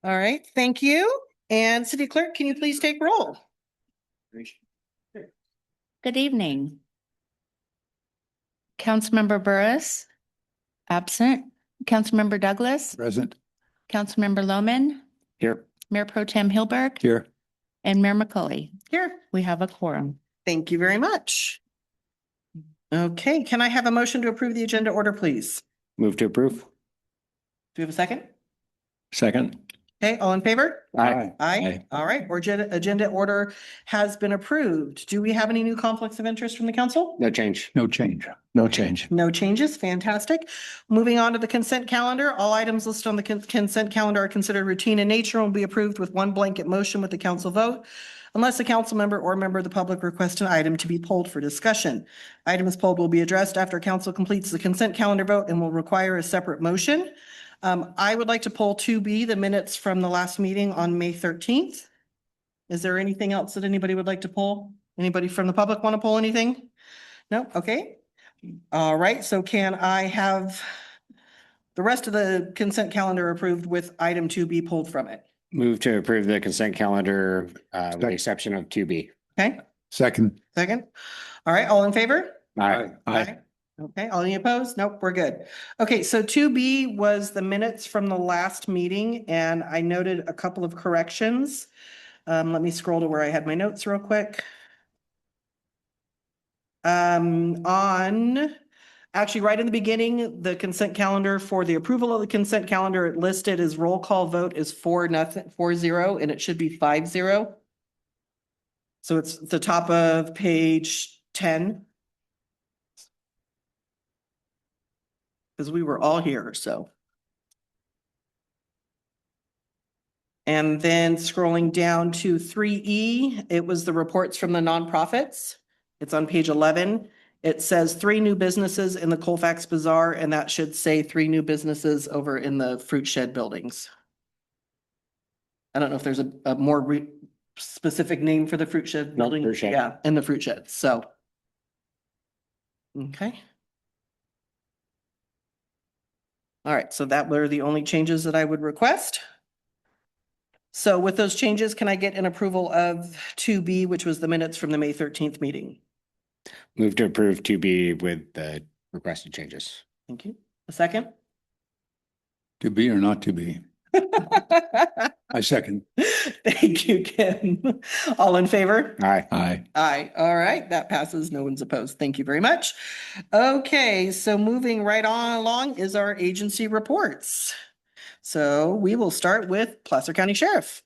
All right, thank you. And City Clerk, can you please take roll? Good evening. Councilmember Burris, absent. Councilmember Douglas, Present. Councilmember Lohman, Here. Mayor Pro Tem Hilberg, Here. and Mayor McCauley. Here. We have a quorum. Thank you very much. Okay, can I have a motion to approve the agenda order, please? Move to approve. Do we have a second? Second. Okay, all in favor? Aye. Aye. All right, agenda order has been approved. Do we have any new conflicts of interest from the council? No change. No change. No change. No changes. Fantastic. Moving on to the consent calendar. All items listed on the consent calendar are considered routine in nature and will be approved with one blanket motion with the council vote, unless a council member or member of the public requests an item to be pulled for discussion. Items pulled will be addressed after council completes the consent calendar vote and will require a separate motion. I would like to pull 2B, the minutes from the last meeting on May 13th. Is there anything else that anybody would like to pull? Anybody from the public want to pull anything? No? Okay. All right. So can I have the rest of the consent calendar approved with item 2B pulled from it? Move to approve the consent calendar with the exception of 2B. Okay. Second. Second. All right. All in favor? Aye. Aye. Okay, all any opposed? Nope, we're good. Okay, so 2B was the minutes from the last meeting, and I noted a couple of corrections. Let me scroll to where I had my notes real quick. Actually, right in the beginning, the consent calendar for the approval of the consent calendar, it listed as roll call vote is 4-0, and it should be 5-0. So it's the top of page 10. Because we were all here, so. And then scrolling down to 3E, it was the reports from the nonprofits. It's on page 11. It says 3 new businesses in the Colfax Bazaar, and that should say 3 new businesses over in the fruit shed buildings. I don't know if there's a more specific name for the fruit shed building. Fruit shed. Yeah, in the fruit shed, so. Okay. All right, so that were the only changes that I would request. So with those changes, can I get an approval of 2B, which was the minutes from the May 13th meeting? Move to approve 2B with the requested changes. Thank you. A second? To be or not to be? I second. Thank you, Kim. All in favor? Aye. Aye. Aye. All right, that passes. No one's opposed. Thank you very much. Okay, so moving right on along is our agency reports. So we will start with Placer County Sheriff.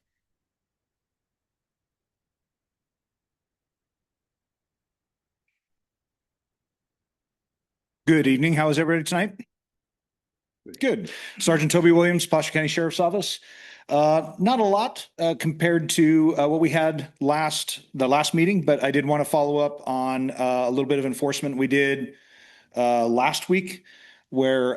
Good evening. How is everybody tonight? Good. Sergeant Toby Williams, Placer County Sheriff's Office. Not a lot compared to what we had the last meeting, but I did want to follow up on a little bit of enforcement we did last week, where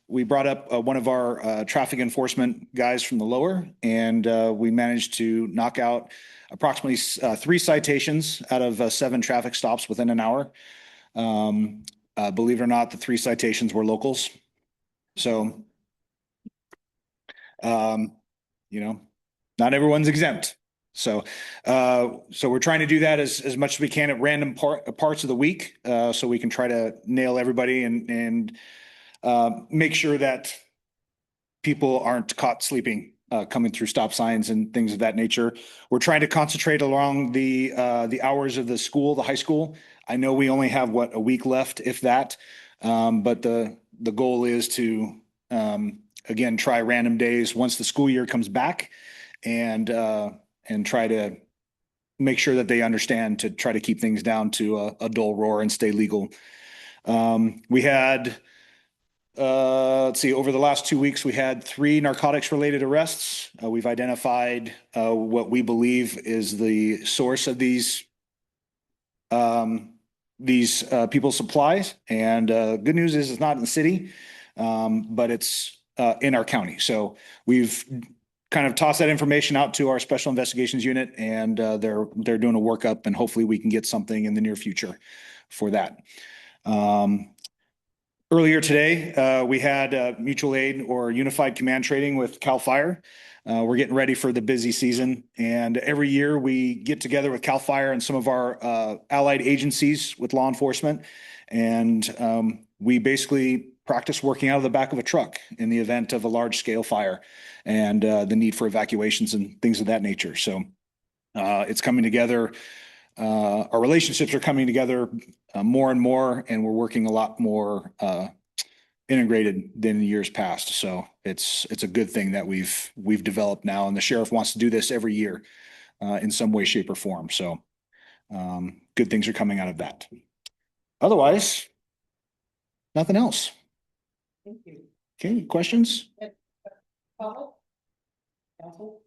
we brought up one of our traffic enforcement guys from the lower, and we managed to knock out approximately 3 citations out of 7 traffic stops within an hour. Believe it or not, the 3 citations were locals. So, not everyone's exempt. So we're trying to do that as much as we can at random parts of the week, so we can try to nail everybody and make sure that people aren't caught sleeping, coming through stop signs and things of that nature. We're trying to concentrate along the hours of the school, the high school. I know we only have a week left, if that, but the goal is to again try random days once the school year comes back, and try to make sure that they understand to try to keep things down to a dull roar and stay legal. We had let's see, over the last 2 weeks, we had 3 narcotics related arrests. We've identified what we believe is the source of these people's supplies. And good news is it's not in the city, but it's in our county. So we've kind of tossed that information out to our special investigations unit, and they're doing a workup, and hopefully we can get something in the near future for that. Earlier today, we had mutual aid or unified command training with CAL FIRE. We're getting ready for the busy season, and every year we get together with CAL FIRE and some of our allied agencies with law enforcement, and we basically practice working out of the back of a truck in the event of a large scale fire and the need for evacuations and things of that nature. So it's coming together. Our relationships are coming together more and more, and we're working a lot more integrated than in years past. So it's a good thing that we've developed now, and the sheriff wants to do this every year in some way, shape, or form. So good things are coming out of that. Otherwise, nothing else. Thank you. Okay, questions? Follow? Council?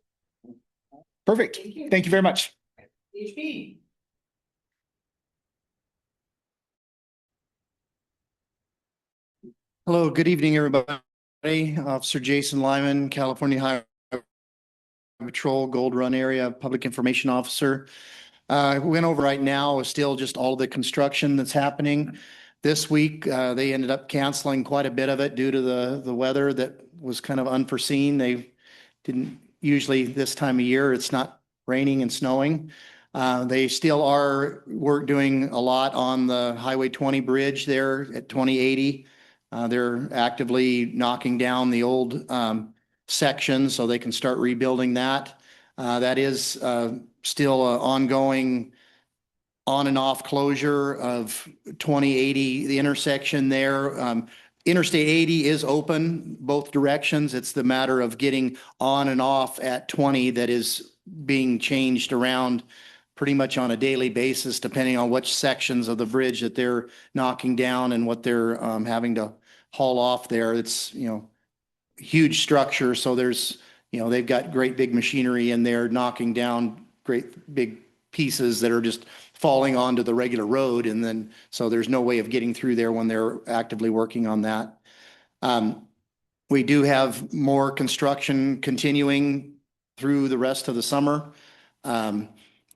Perfect. Thank you very much. HP. Hello, good evening, everybody. Officer Jason Lyman, California Highway Patrol, Gold Run Area Public Information Officer. We went over right now is still just all the construction that's happening. This week, they ended up canceling quite a bit of it due to the weather that was kind of unforeseen. They didn't usually this time of year, it's not raining and snowing. They still are doing a lot on the Highway 20 bridge there at 2080. They're actively knocking down the old section so they can start rebuilding that. That is still an ongoing on and off closure of 2080, the intersection there. Interstate 80 is open both directions. It's the matter of getting on and off at 20 that is being changed around pretty much on a daily basis, depending on which sections of the bridge that they're knocking down and what they're having to haul off there. It's, huge structure. So there's, they've got great big machinery in there knocking down great big pieces that are just falling onto the regular road. And then, so there's no way of getting through there when they're actively working on that. We do have more construction continuing through the rest of the summer.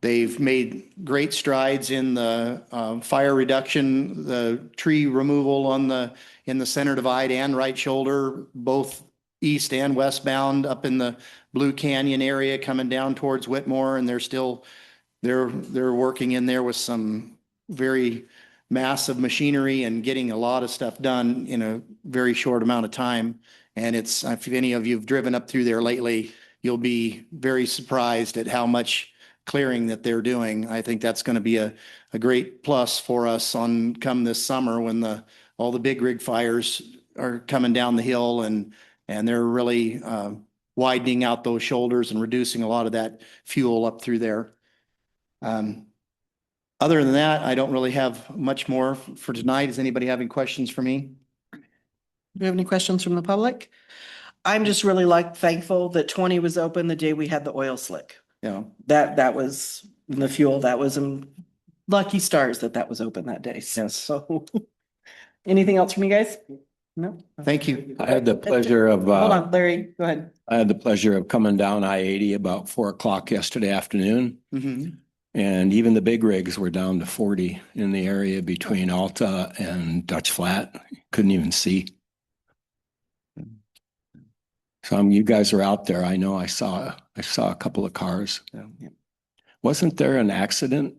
They've made great strides in the fire reduction, the tree removal in the center divide and right shoulder, both east and westbound up in the Blue Canyon area coming down towards Whitmore. And they're working in there with some very massive machinery and getting a lot of stuff done in a very short amount of time. And if any of you have driven up through there lately, you'll be very surprised at how much clearing that they're doing. I think that's going to be a great plus for us come this summer when all the big rig fires are coming down the hill and they're really widening out those shoulders and reducing a lot of that fuel up through there. Other than that, I don't really have much more for tonight. Does anybody have any questions for me? Do you have any questions from the public? I'm just really thankful that 20 was open the day we had the oil slick. Yeah. That was the fuel. That was lucky stars that was open that day. Yes. So anything else from you guys? No. Thank you. I had the pleasure of, Hold on, Larry, go ahead. I had the pleasure of coming down I-80 about 4 o'clock yesterday afternoon. Mhm. And even the big rigs were down to 40 in the area between Alta and Dutch Flat. Couldn't even see. So you guys are out there. I know I saw a couple of cars. Yeah. Wasn't there an accident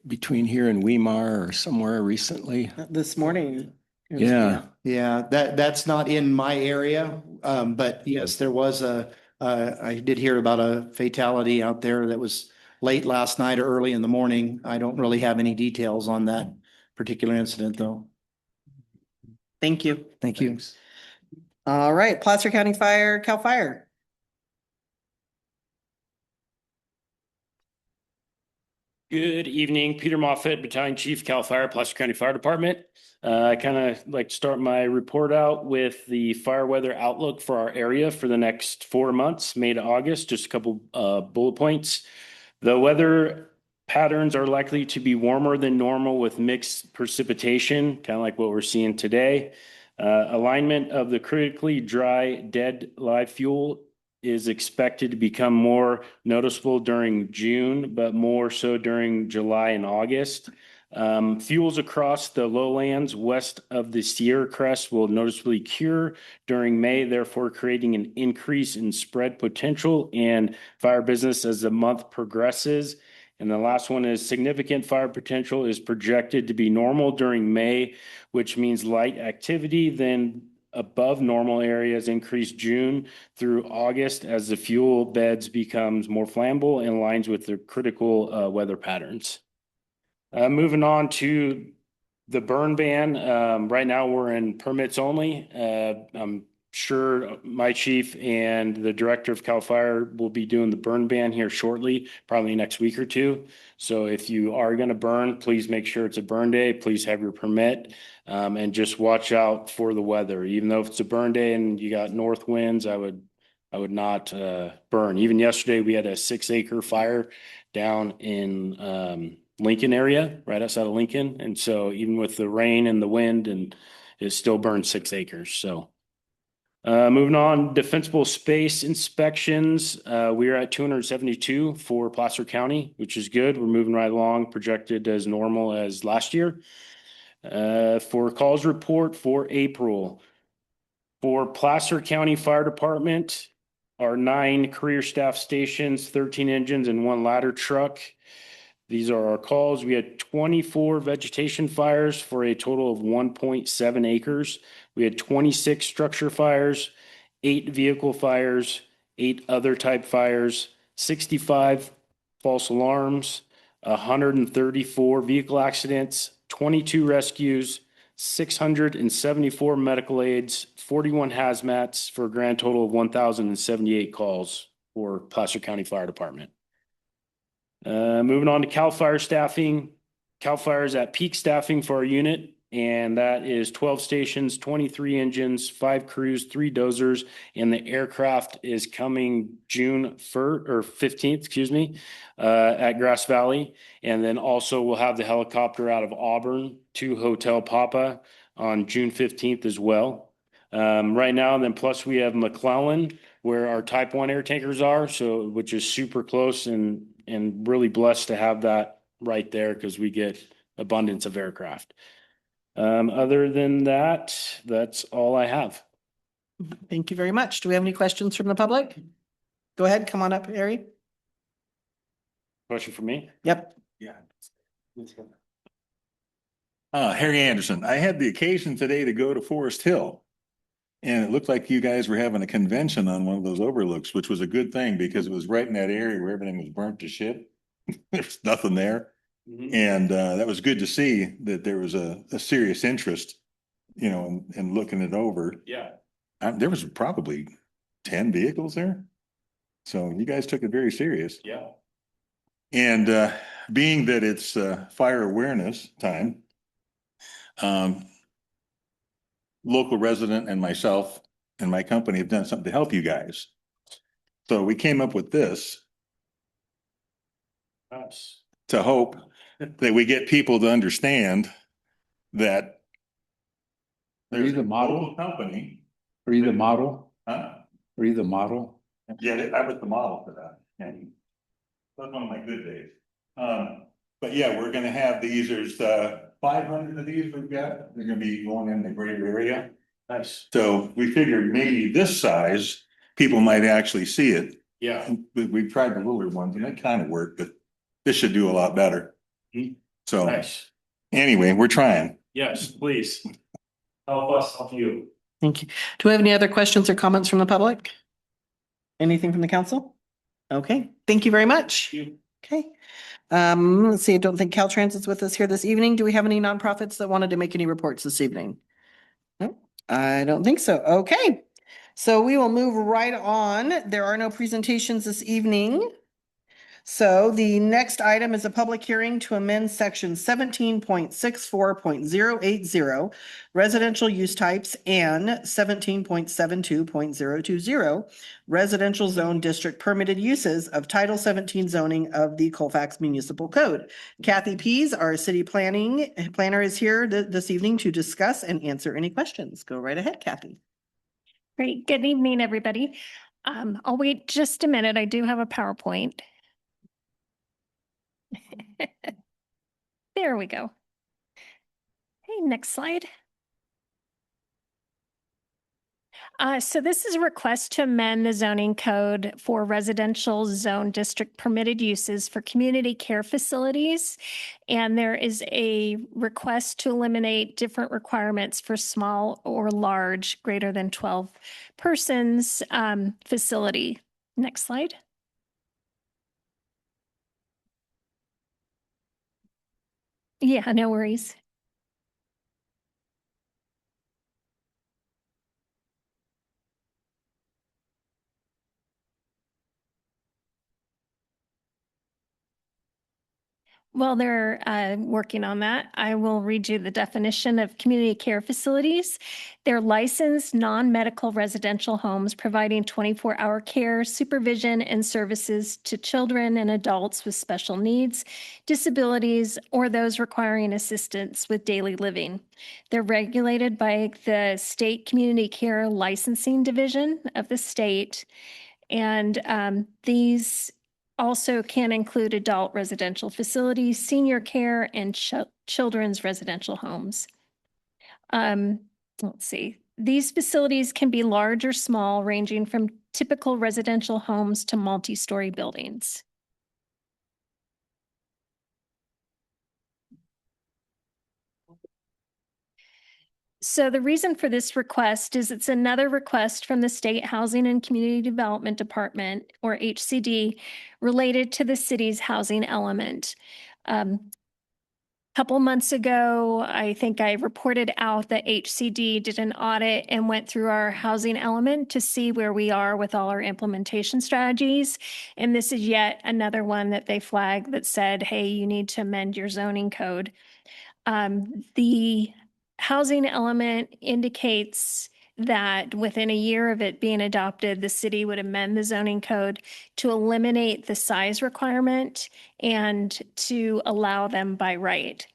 between here and Weimar or somewhere recently? This morning. Yeah. Yeah, that's not in my area. But yes, there was I did hear about a fatality out there that was late last night or early in the morning. I don't really have any details on that particular incident though. Thank you. Thank you. All right, Placer County Fire, CAL FIRE. Good evening, Peter Moffett, Battalion Chief, CAL FIRE, Placer County Fire Department. I kind of like to start my report out with the fire weather outlook for our area for the next 4 months, May to August, just a couple bullet points. The weather patterns are likely to be warmer than normal with mixed precipitation, kind of like what we're seeing today. Alignment of the critically dry dead live fuel is expected to become more noticeable during June, but more so during July and August. Fuels across the lowlands west of the Sierra Crest will noticeably cure during May, therefore creating an increase in spread potential and fire business as the month progresses. And the last one is significant fire potential is projected to be normal during May, which means light activity, then above normal areas increase June through August as the fuel beds becomes more flammable and aligns with the critical weather patterns. Moving on to the burn ban. Right now we're in permits only. I'm sure my chief and the director of CAL FIRE will be doing the burn ban here shortly, probably next week or two. So if you are going to burn, please make sure it's a burn day. Please have your permit, and just watch out for the weather. Even though if it's a burn day and you got north winds, I would not burn. Even yesterday, we had a 6-acre fire down in Lincoln area, right outside of Lincoln. And so even with the rain and the wind, and it still burned 6 acres. So moving on, defensible space inspections. We are at 272 for Placer County, which is good. We're moving right along, projected as normal as last year. For calls report for April, for Placer County Fire Department, our 9 career staff stations, 13 engines, and 1 ladder truck. These are our calls. We had 24 vegetation fires for a total of 1.7 acres. We had 26 structure fires, 8 vehicle fires, 8 other type fires, 65 false alarms, 134 vehicle accidents, 22 rescues, 674 medical aids, 41 hazmats, for a grand total of 1,078 calls for Placer County Fire Department. Moving on to CAL FIRE staffing. CAL FIRE is at peak staffing for our unit, and that is 12 stations, 23 engines, 5 crews, 3 dozers, and the aircraft is coming June 1st or 15th, excuse me, at Grass Valley. And then also we'll have the helicopter out of Auburn to Hotel Papa on June 15th as well. Right now, and then plus we have McClellan, where our Type 1 air tankers are, so which is super close, and really blessed to have that right there because we get abundance of aircraft. Other than that, that's all I have. Thank you very much. Do we have any questions from the public? Go ahead, come on up, Harry. Question for me? Yep. Yeah. Harry Anderson. I had the occasion today to go to Forest Hill. And it looked like you guys were having a convention on one of those overlooks, which was a good thing because it was right in that area where everything was burnt to shit. There's nothing there. And that was good to see that there was a serious interest, you know, in looking it over. Yeah. There was probably 10 vehicles there. So you guys took it very serious. Yeah. And being that it's fire awareness time, local resident and myself and my company have done something to help you guys. So we came up with this Nice. to hope that we get people to understand that Are you there's the a model? local company. Are you the model? Huh? Are you the model? Yeah, I was the model for that. And that's one of my good days. But yeah, we're gonna have these, there's 500 of these we've got. They're gonna be going in the greater area. Nice. So we figured maybe this size, people might actually see it. Yeah. We've tried the littler ones and it kind of worked, but this should do a lot better. So Nice. anyway, we're trying. Yes, please. Help us help you. Thank you. Do we have any other questions or comments from the public? Anything from the council? Okay, thank you very much. Okay. Let's see, I don't think Caltransit's with us here this evening. Do we have any nonprofits that wanted to make any reports this evening? No, I don't think so. Okay. So we will move right on. There are no presentations this evening. So the next item is a public hearing to amend section 17.64.080 residential use types and 17.72.020 residential zone district permitted uses of Title 17 zoning of the Colfax Municipal Code. Kathy Pease, our city planner, is here this evening to discuss and answer any questions. Go right ahead, Kathy. Great. Good evening, everybody. I'll wait just a minute. I do have a PowerPoint. There we go. next slide. So this is a request to amend the zoning code for residential zone district permitted uses for community care facilities. And there is a request to eliminate different requirements for small or large, greater than 12 persons facility. Next slide. Yeah, no worries. While they're working on that, I will read you the definition of community care facilities. They're licensed non-medical residential homes providing 24-hour care, supervision, and services to children and adults with special needs, disabilities, or those requiring assistance with daily living. They're regulated by the State Community Care Licensing Division of the state. And these also can include adult residential facilities, senior care, and children's residential homes. Let's see. These facilities can be large or small, ranging from typical residential homes to multi-story buildings. So the reason for this request is it's another request from the State Housing and Community Development Department, or HCD, related to the city's housing element. Couple months ago, I think I reported out that HCD did an audit and went through our housing element to see where we are with all our implementation strategies. And this is yet another one that they flagged that said, hey, you need to amend your zoning code. The housing element indicates that within a year of it being adopted, the city would amend the zoning code to eliminate the size requirement and to allow them by right.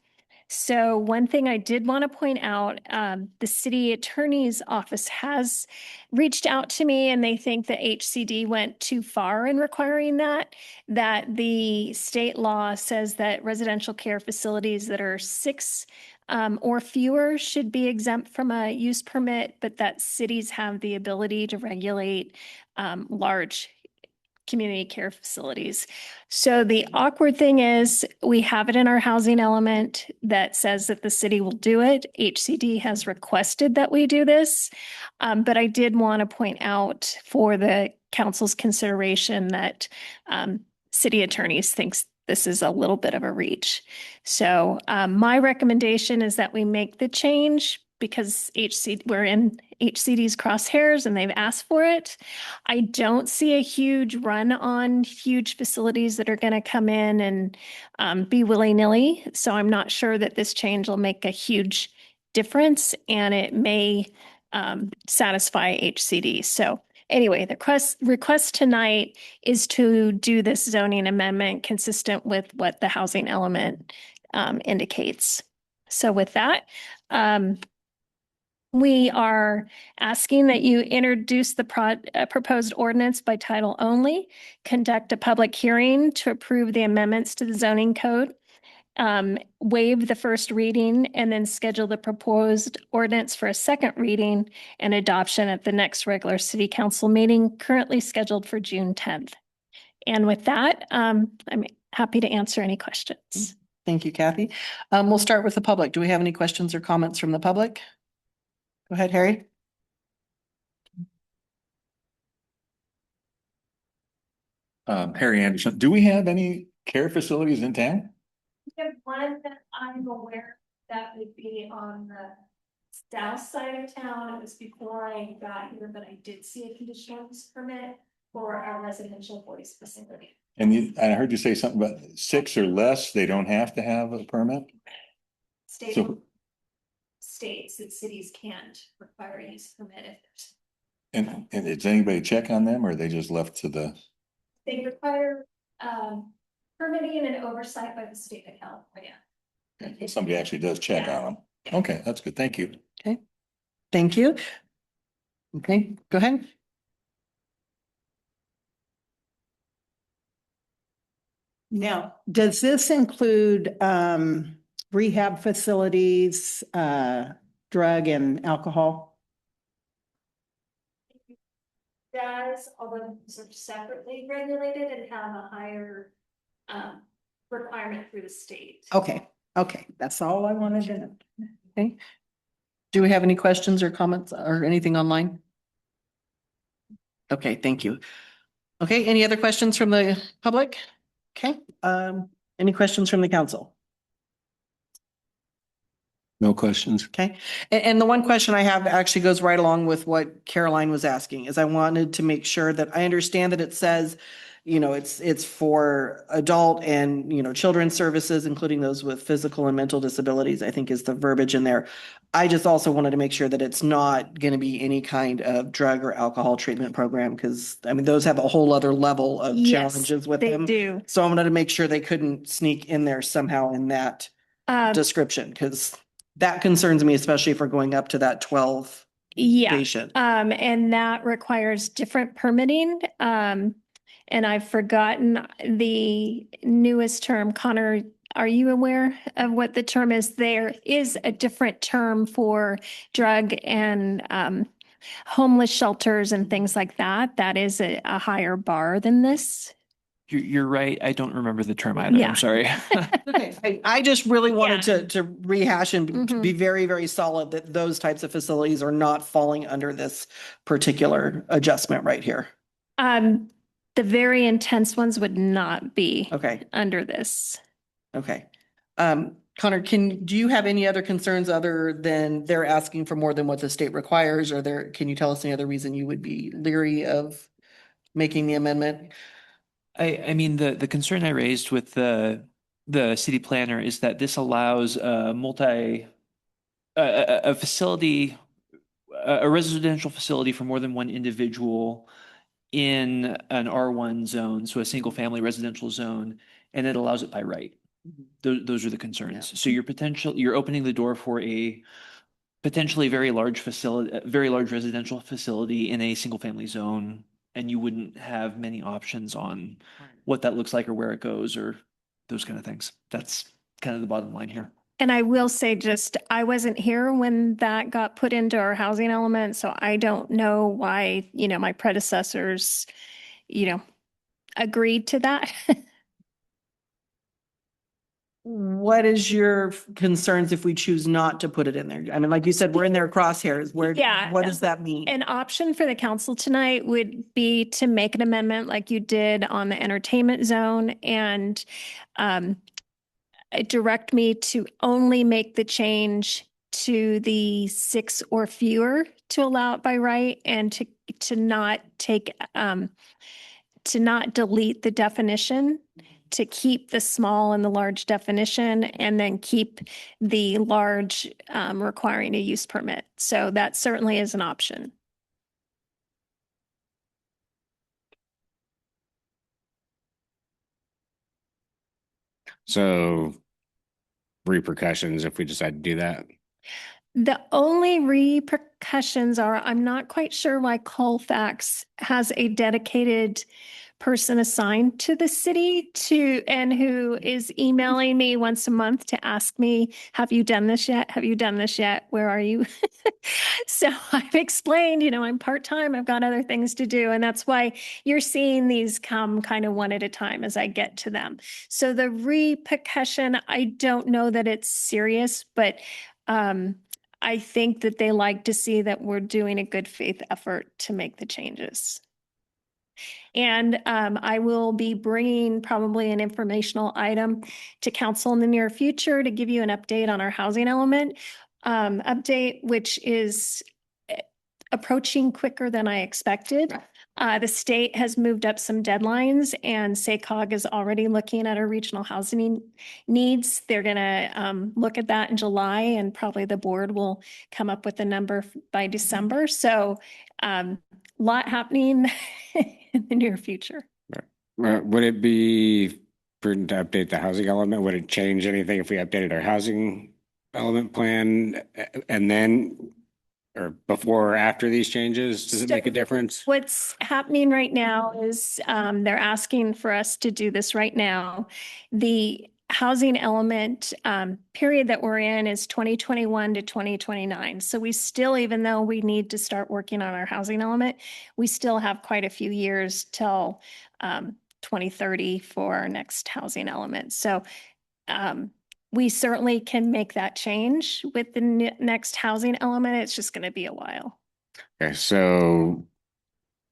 So one thing I did want to point out, the city attorney's office has reached out to me and they think that HCD went too far in requiring that the state law says that residential care facilities that are 6 or fewer should be exempt from a use permit, but that cities have the ability to regulate large community care facilities. So the awkward thing is we have it in our housing element that says that the city will do it. HCD has requested that we do this. But I did want to point out for the council's consideration that city attorneys thinks this is a little bit of a reach. So my recommendation is that we make the change because we're in HCD's crosshairs and they've asked for it. I don't see a huge run on huge facilities that are going to come in and be willy-nilly. So I'm not sure that this change will make a huge difference and it may satisfy HCD. So anyway, the request tonight is to do this zoning amendment consistent with what the housing element indicates. So with that, we are asking that you introduce the proposed ordinance by title only, conduct a public hearing to approve the amendments to the zoning code, waive the first reading, and then schedule the proposed ordinance for a second reading and adoption at the next regular city council meeting, currently scheduled for June 10th. And with that, I'm happy to answer any questions. Thank you, Kathy. We'll start with the public. Do we have any questions or comments from the public? Go ahead, Harry. Harry Anderson, do we have any care facilities in town? We have one that I'm aware that would be on the south side of town. It was before I got here, but I did see a conditional use permit for our residential voice facility. And I heard you say something about 6 or less, they don't have to have a permit? State So, states that cities can't require a use permit if there's. and does anybody check on them or are they just left to the? They require permitting and oversight by the state of California. Somebody actually does check on them. Okay, that's good. Thank you. Okay, thank you. Okay, go ahead. Now, does this include rehab facilities, drug and alcohol? Does, although sort of separately regulated and have a higher requirement through the state. Okay, okay, that's all I wanted to know. Okay. Do we have any questions or comments or anything online? Okay, thank you. Okay, any other questions from the public? Okay, any questions from the council? No questions. Okay, and the one question I have actually goes right along with what Caroline was asking, is I wanted to make sure that I understand that it says, you know, it's for adult and, you know, children's services, including those with physical and mental disabilities, I think is the verbiage in there. I just also wanted to make sure that it's not going to be any kind of drug or alcohol treatment program, because I mean, those have a whole other level of Yes, challenges with they them. do. So I wanted to make sure they couldn't sneak in there somehow in that description, because that concerns me, especially if we're going up to that 12 Yeah, patient. and that requires different permitting. And I've forgotten the newest term. Connor, are you aware of what the term is? There is a different term for drug and homeless shelters and things like that. That is a higher bar than this. You're right. I don't remember the term either. Yeah. I'm sorry. Okay, I just really wanted to rehash and Mhm. be very, very solid that those types of facilities are not falling under this particular adjustment right here. The very intense ones would not be Okay, under this. okay. Connor, do you have any other concerns other than they're asking for more than what the state requires? Or can you tell us any other reason you would be leery of making the amendment? I mean, the concern I raised with the city planner is that this allows a facility, a residential facility for more than one individual in an R1 zone, so a single family residential zone, and it allows it by right. Those are the concerns. So you're opening the door for a potentially very large facility, very large residential facility in a single family zone, and you wouldn't have many options on what that looks like or where it goes or those kind of things. That's kind of the bottom line here. And I will say just, I wasn't here when that got put into our housing element, so I don't know why, you know, my predecessors, you know, agreed to that. What is your concerns if we choose not to put it in there? I mean, like you said, we're in their crosshairs. Yeah. What does that mean? An option for the council tonight would be to make an amendment like you did on the entertainment zone and direct me to only make the change to the 6 or fewer to allow it by right, and to not take to not delete the definition, to keep the small and the large definition, and then keep the large requiring a use permit. So that certainly is an option. So repercussions if we decide to do that. The only repercussions are, I'm not quite sure why Colfax has a dedicated person assigned to the city and who is emailing me once a month to ask me, have you done this yet? Have you done this yet? Where are you? So I've explained, you know, I'm part-time, I've got other things to do. And that's why you're seeing these come kind of one at a time as I get to them. So the repercussion, I don't know that it's serious, but I think that they like to see that we're doing a good faith effort to make the changes. And I will be bringing probably an informational item to council in the near future to give you an update on our housing element update, which is approaching quicker than I expected. The state has moved up some deadlines, and SACOG is already looking at our regional housing needs. They're going to look at that in July, and probably the board will come up with a number by December. So lot happening in the near future. Would it be prudent to update the housing element? Would it change anything if we updated our housing element plan and then, or before or after these changes? Does it make a difference? What's happening right now is they're asking for us to do this right now. The housing element period that we're in is 2021 to 2029. So we still, even though we need to start working on our housing element, we still have quite a few years till 2030 for our next housing element. So we certainly can make that change with the next housing element. It's just going to be a while. Okay, so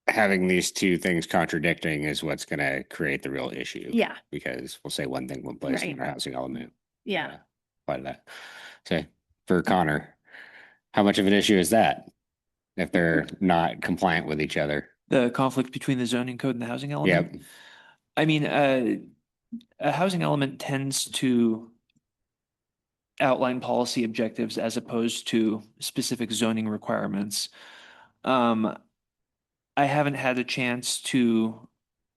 having these two things contradicting is what's going to create the real issue. Yeah. Because we'll say one thing one place Right. in our housing element. Yeah. Part of that. So for Connor, how much of an issue is that if they're not compliant with each other? The conflict between the zoning code and the housing element? Yep. I mean, a housing element tends to outline policy objectives as opposed to specific zoning requirements. I haven't had a chance to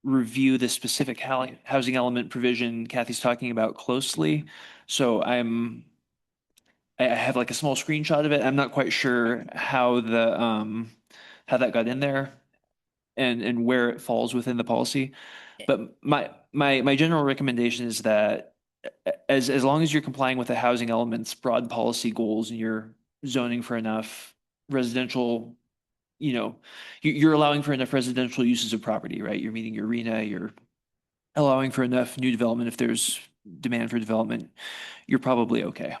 review the specific housing element provision Kathy's talking about closely. So I have like a small screenshot of it. I'm not quite sure how how that got in there and where it falls within the policy. But my general recommendation is that as long as you're complying with the housing element's broad policy goals and you're zoning for enough residential, you're allowing for enough residential uses of property, right? You're meeting your RENA, you're allowing for enough new development. If there's demand for development, you're probably okay.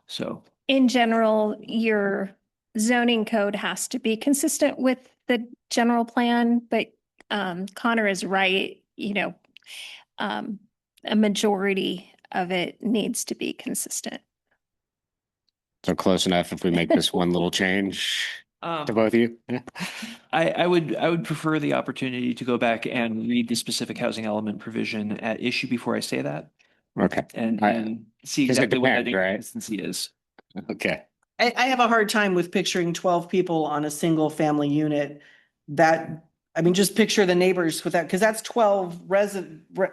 So In general, your zoning code has to be consistent with the general plan, but Connor is right, a majority of it needs to be consistent. So close enough if we make this one little change to both of you? I would prefer the opportunity to go back and read the specific housing element provision at issue before I say that Okay. and see Because it exactly what that depends, right? inconsistency is. Okay. I have a hard time with picturing 12 people on a single family unit. Just picture the neighbors with that, because that's 12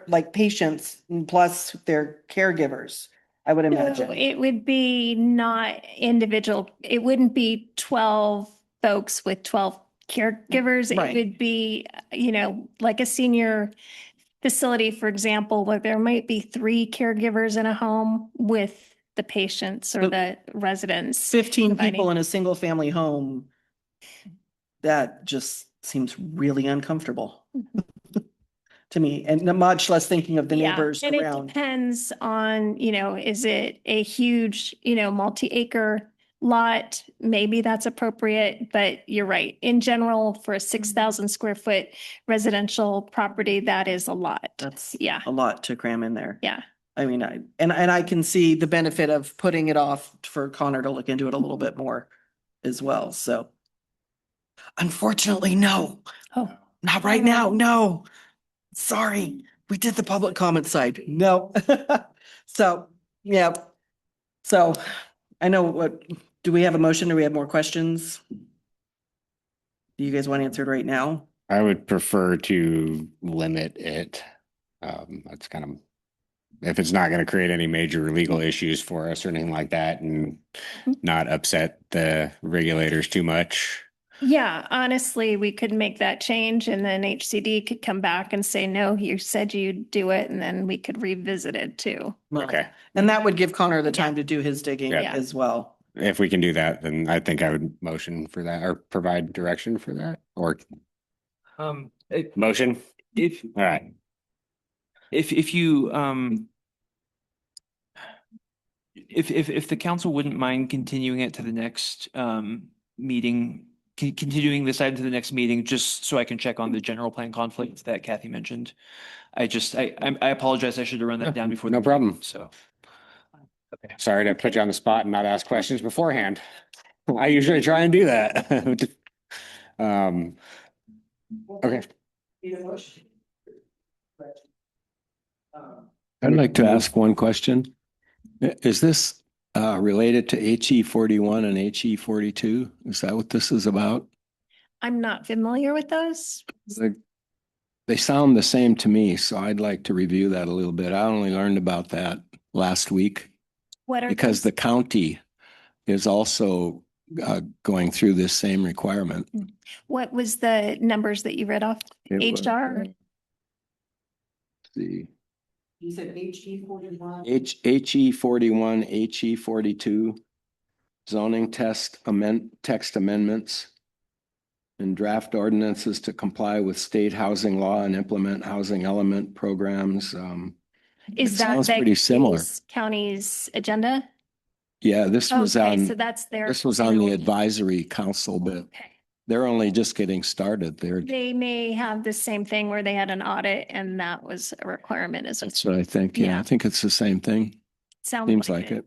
like patients plus their caregivers, I would So imagine. it would be not individual, it wouldn't be 12 folks with 12 caregivers. Right. It would be, like a senior facility, for example, where there might be 3 caregivers in a home with the patients or the residents. 15 providing- people in a single family home. That just seems really uncomfortable to me, and much less thinking of the Yeah, neighbors and it around. depends on, is it a huge, multi-acre lot? Maybe that's appropriate, but you're right. In general, for a 6,000 square foot residential property, that is a lot. That's Yeah. a lot to cram in there. Yeah. I mean, I can see the benefit of putting it off for Connor to look into it a little bit more as well, so. Unfortunately, no. Oh. Not right now, no. Sorry, we did the public comment side, no. So, yeah. So, I know do we have a motion? Do we have more questions? Do you guys want answered right now? I would prefer to limit it. That's kind of, if it's not going to create any major legal issues for us or anything like that and not upset the regulators too much. Yeah, honestly, we could make that change and then HCD could come back and say, no, you said you'd do it, and then we could revisit it too. Okay. And that would give Connor the time to do his digging Yeah. as well. If we can do that, then I think I would motion for that or provide direction for that or motion. If All right. if you if the council wouldn't mind continuing it to the next meeting, continuing this item to the next meeting, just so I can check on the general plan conflict that Kathy mentioned. I apologize. I should have run that down before. No problem. So. Okay. Sorry to put you on the spot and not ask questions beforehand. I usually try and do that. Okay. I'd like to ask one question. Is this related to HE 41 and HE 42? Is that what this is about? I'm not familiar with those. They sound the same to me, so I'd like to review that a little bit. I only learned about that last week What are because the those? county is also going through this same requirement. What was the numbers that you read off? It was, HR? let's see. You said HE 41? HE 41, HE 42, zoning text amendments and draft ordinances to comply with state housing law and implement housing element programs. Is It that sounds the pretty similar. county's agenda? Yeah, this was Okay, on, so that's their. this was on the advisory council, but Okay. they're only just getting started. They may have the same thing where they had an audit and that was a requirement as well. That's what I think. Yeah, Yeah. I think it's the same thing. Sounds Seems like it.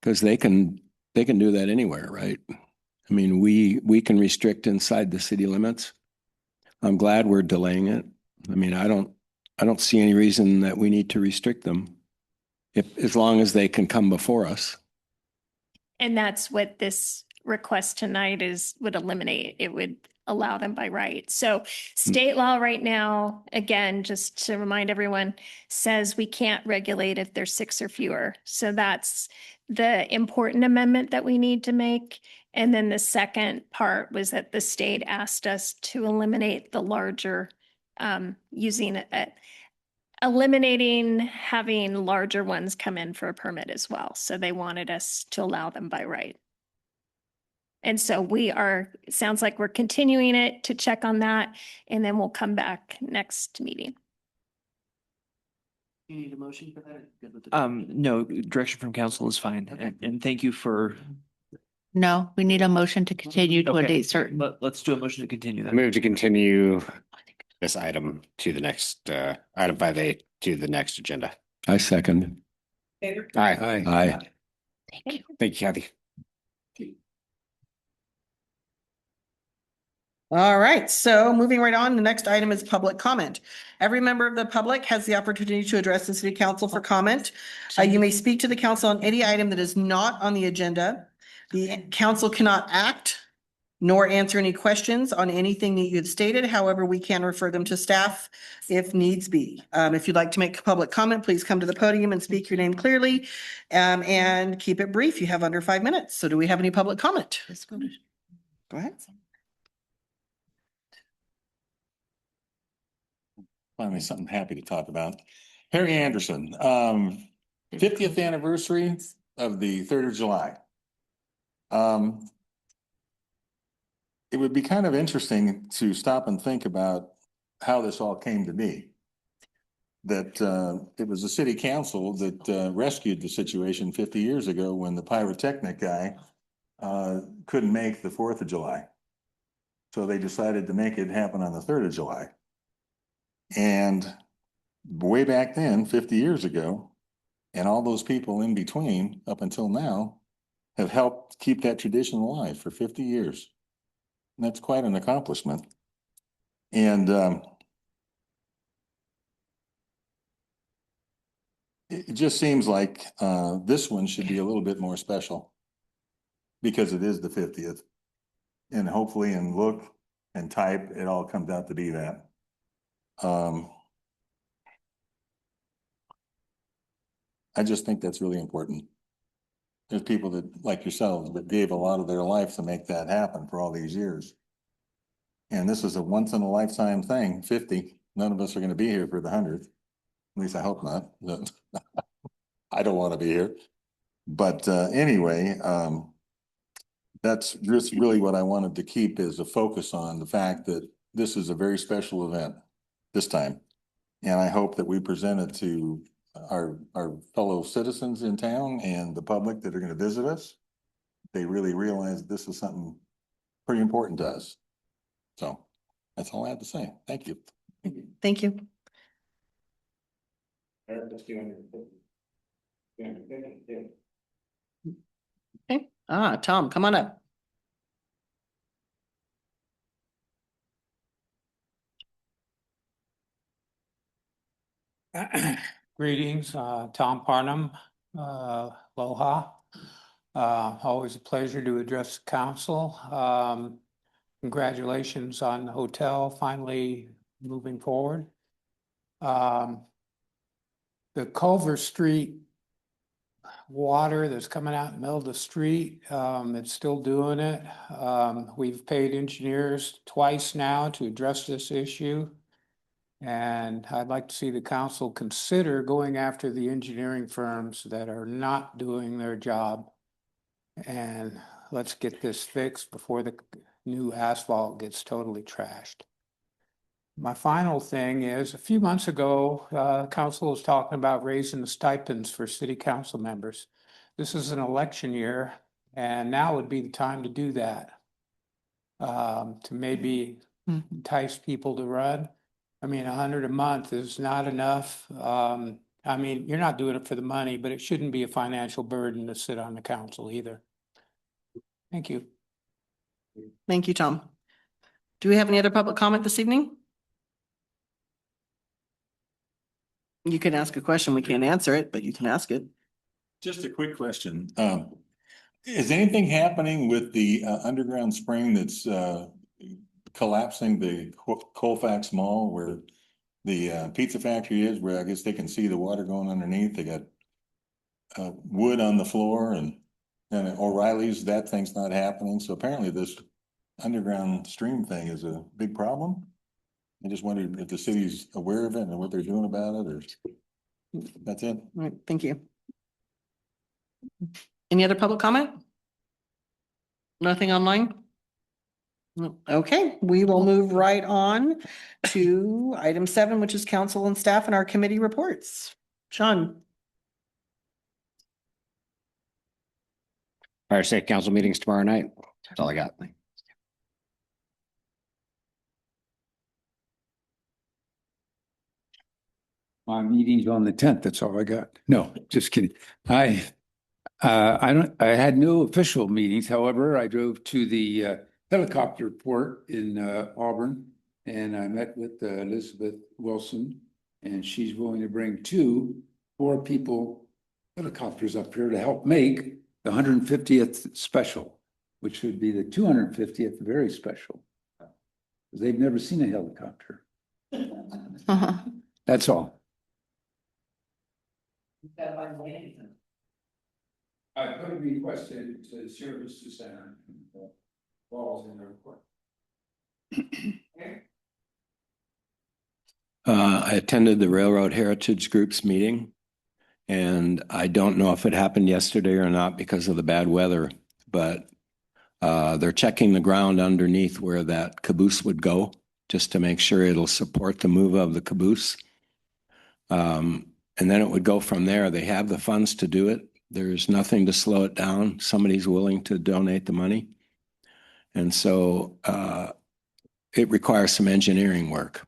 Because they can do that anywhere, right? I mean, we can restrict inside the city limits. I'm glad we're delaying it. I mean, I don't see any reason that we need to restrict them as long as they can come before us. And that's what this request tonight would eliminate. It would allow them by right. So state law right now, again, just to remind everyone, says we can't regulate if there's 6 or fewer. So that's the important amendment that we need to make. And then the second part was that the state asked us to eliminate the larger, eliminating having larger ones come in for a permit as well. So they wanted us to allow them by right. And so it sounds like we're continuing it to check on that, and then we'll come back next meeting. You need a motion for that? Good with it? No, direction from council is fine. And thank you for. No, we need a motion to continue to a Okay. date certain. Let's do a motion to continue I then. move to continue this item to the next, item 5A to the next agenda. I second. Favor? Aye. Aye. Thank you. Thank you, Kathy. All right, so moving right on, the next item is public comment. Every member of the public has the opportunity to address the city council for comment. You may speak to the council on any item that is not on the agenda. The council cannot act nor answer any questions on anything that you've stated. However, we can refer them to staff if needs be. If you'd like to make a public comment, please come to the podium and speak your name clearly, and keep it brief. You have under 5 minutes. So do we have any public comment? Go ahead. Finally, something happy to talk about. Harry Anderson, 50th anniversary of the 3rd of July. It would be kind of interesting to stop and think about how this all came to be. That it was the city council that rescued the situation 50 years ago when the pyrotechnic guy couldn't make the 4th of July. So they decided to make it happen on the 3rd of July. And way back then, 50 years ago, and all those people in between up until now have helped keep that tradition alive for 50 years. And that's quite an accomplishment. And it just seems like this one should be a little bit more special because it is the 50th. And hopefully in look and type, it all comes out to be that. I just think that's really important. There's people that, like yourselves, that gave a lot of their life to make that happen for all these years. And this is a once in a lifetime thing, 50. None of us are going to be here for the 100th. At least I hope not. I don't want to be here. But anyway, that's just really what I wanted to keep is a focus on the fact that this is a very special event this time. And I hope that we present it to our fellow citizens in town and the public that are going to visit us. They really realize this is something pretty important to us. So that's all I have to say. Thank you. Thank you. Okay. Tom, come on up. Greetings, Tom Parnham, aloha. Always a pleasure to address the council. Congratulations on the hotel finally moving forward. The Culver Street water that's coming out in the middle of the street, it's still doing it. We've paid engineers twice now to address this issue. And I'd like to see the council consider going after the engineering firms that are not doing their job. And let's get this fixed before the new asphalt gets totally trashed. My final thing is, a few months ago, council was talking about raising the stipends for city council members. This is an election year, and now would be the time to do that. To maybe entice people to run. I mean, 100 a month is not enough. I mean, you're not doing it for the money, but it shouldn't be a financial burden to sit on the council either. Thank you. Thank you, Tom. Do we have any other public comment this evening? You can ask a question. We can't answer it, but you can ask it. Just a quick question. Is anything happening with the underground spring that's collapsing the Colfax Mall where the pizza factory is, where I guess they can see the water going underneath? They got wood on the floor and O'Reilly's, that thing's not happening. So apparently this underground stream thing is a big problem. I just wondered if the city's aware of it and what they're doing about it, or that's it. All right, thank you. Any other public comment? Nothing online? No. Okay, we will move right on to item 7, which is council and staff and our committee reports. Sean. Fire safe council meetings tomorrow night. That's all I got. My meeting's on the 10th. That's all I got. No, just kidding. I had no official meetings. However, I drove to the helicopter port in Auburn, and I met with Elizabeth Wilson, and she's going to bring 4 people helicopters up here to help make the 150th special, which would be the 250th very special. They've never seen a helicopter. That's all. I put a request in to the services center. Balls in the report. I attended the Railroad Heritage Group's meeting, and I don't know if it happened yesterday or not because of the bad weather, but they're checking the ground underneath where that caboose would go, just to make sure it'll support the move of the caboose. And then it would go from there. They have the funds to do it. There's nothing to slow it down. Somebody's willing to donate the money. And so it requires some engineering work.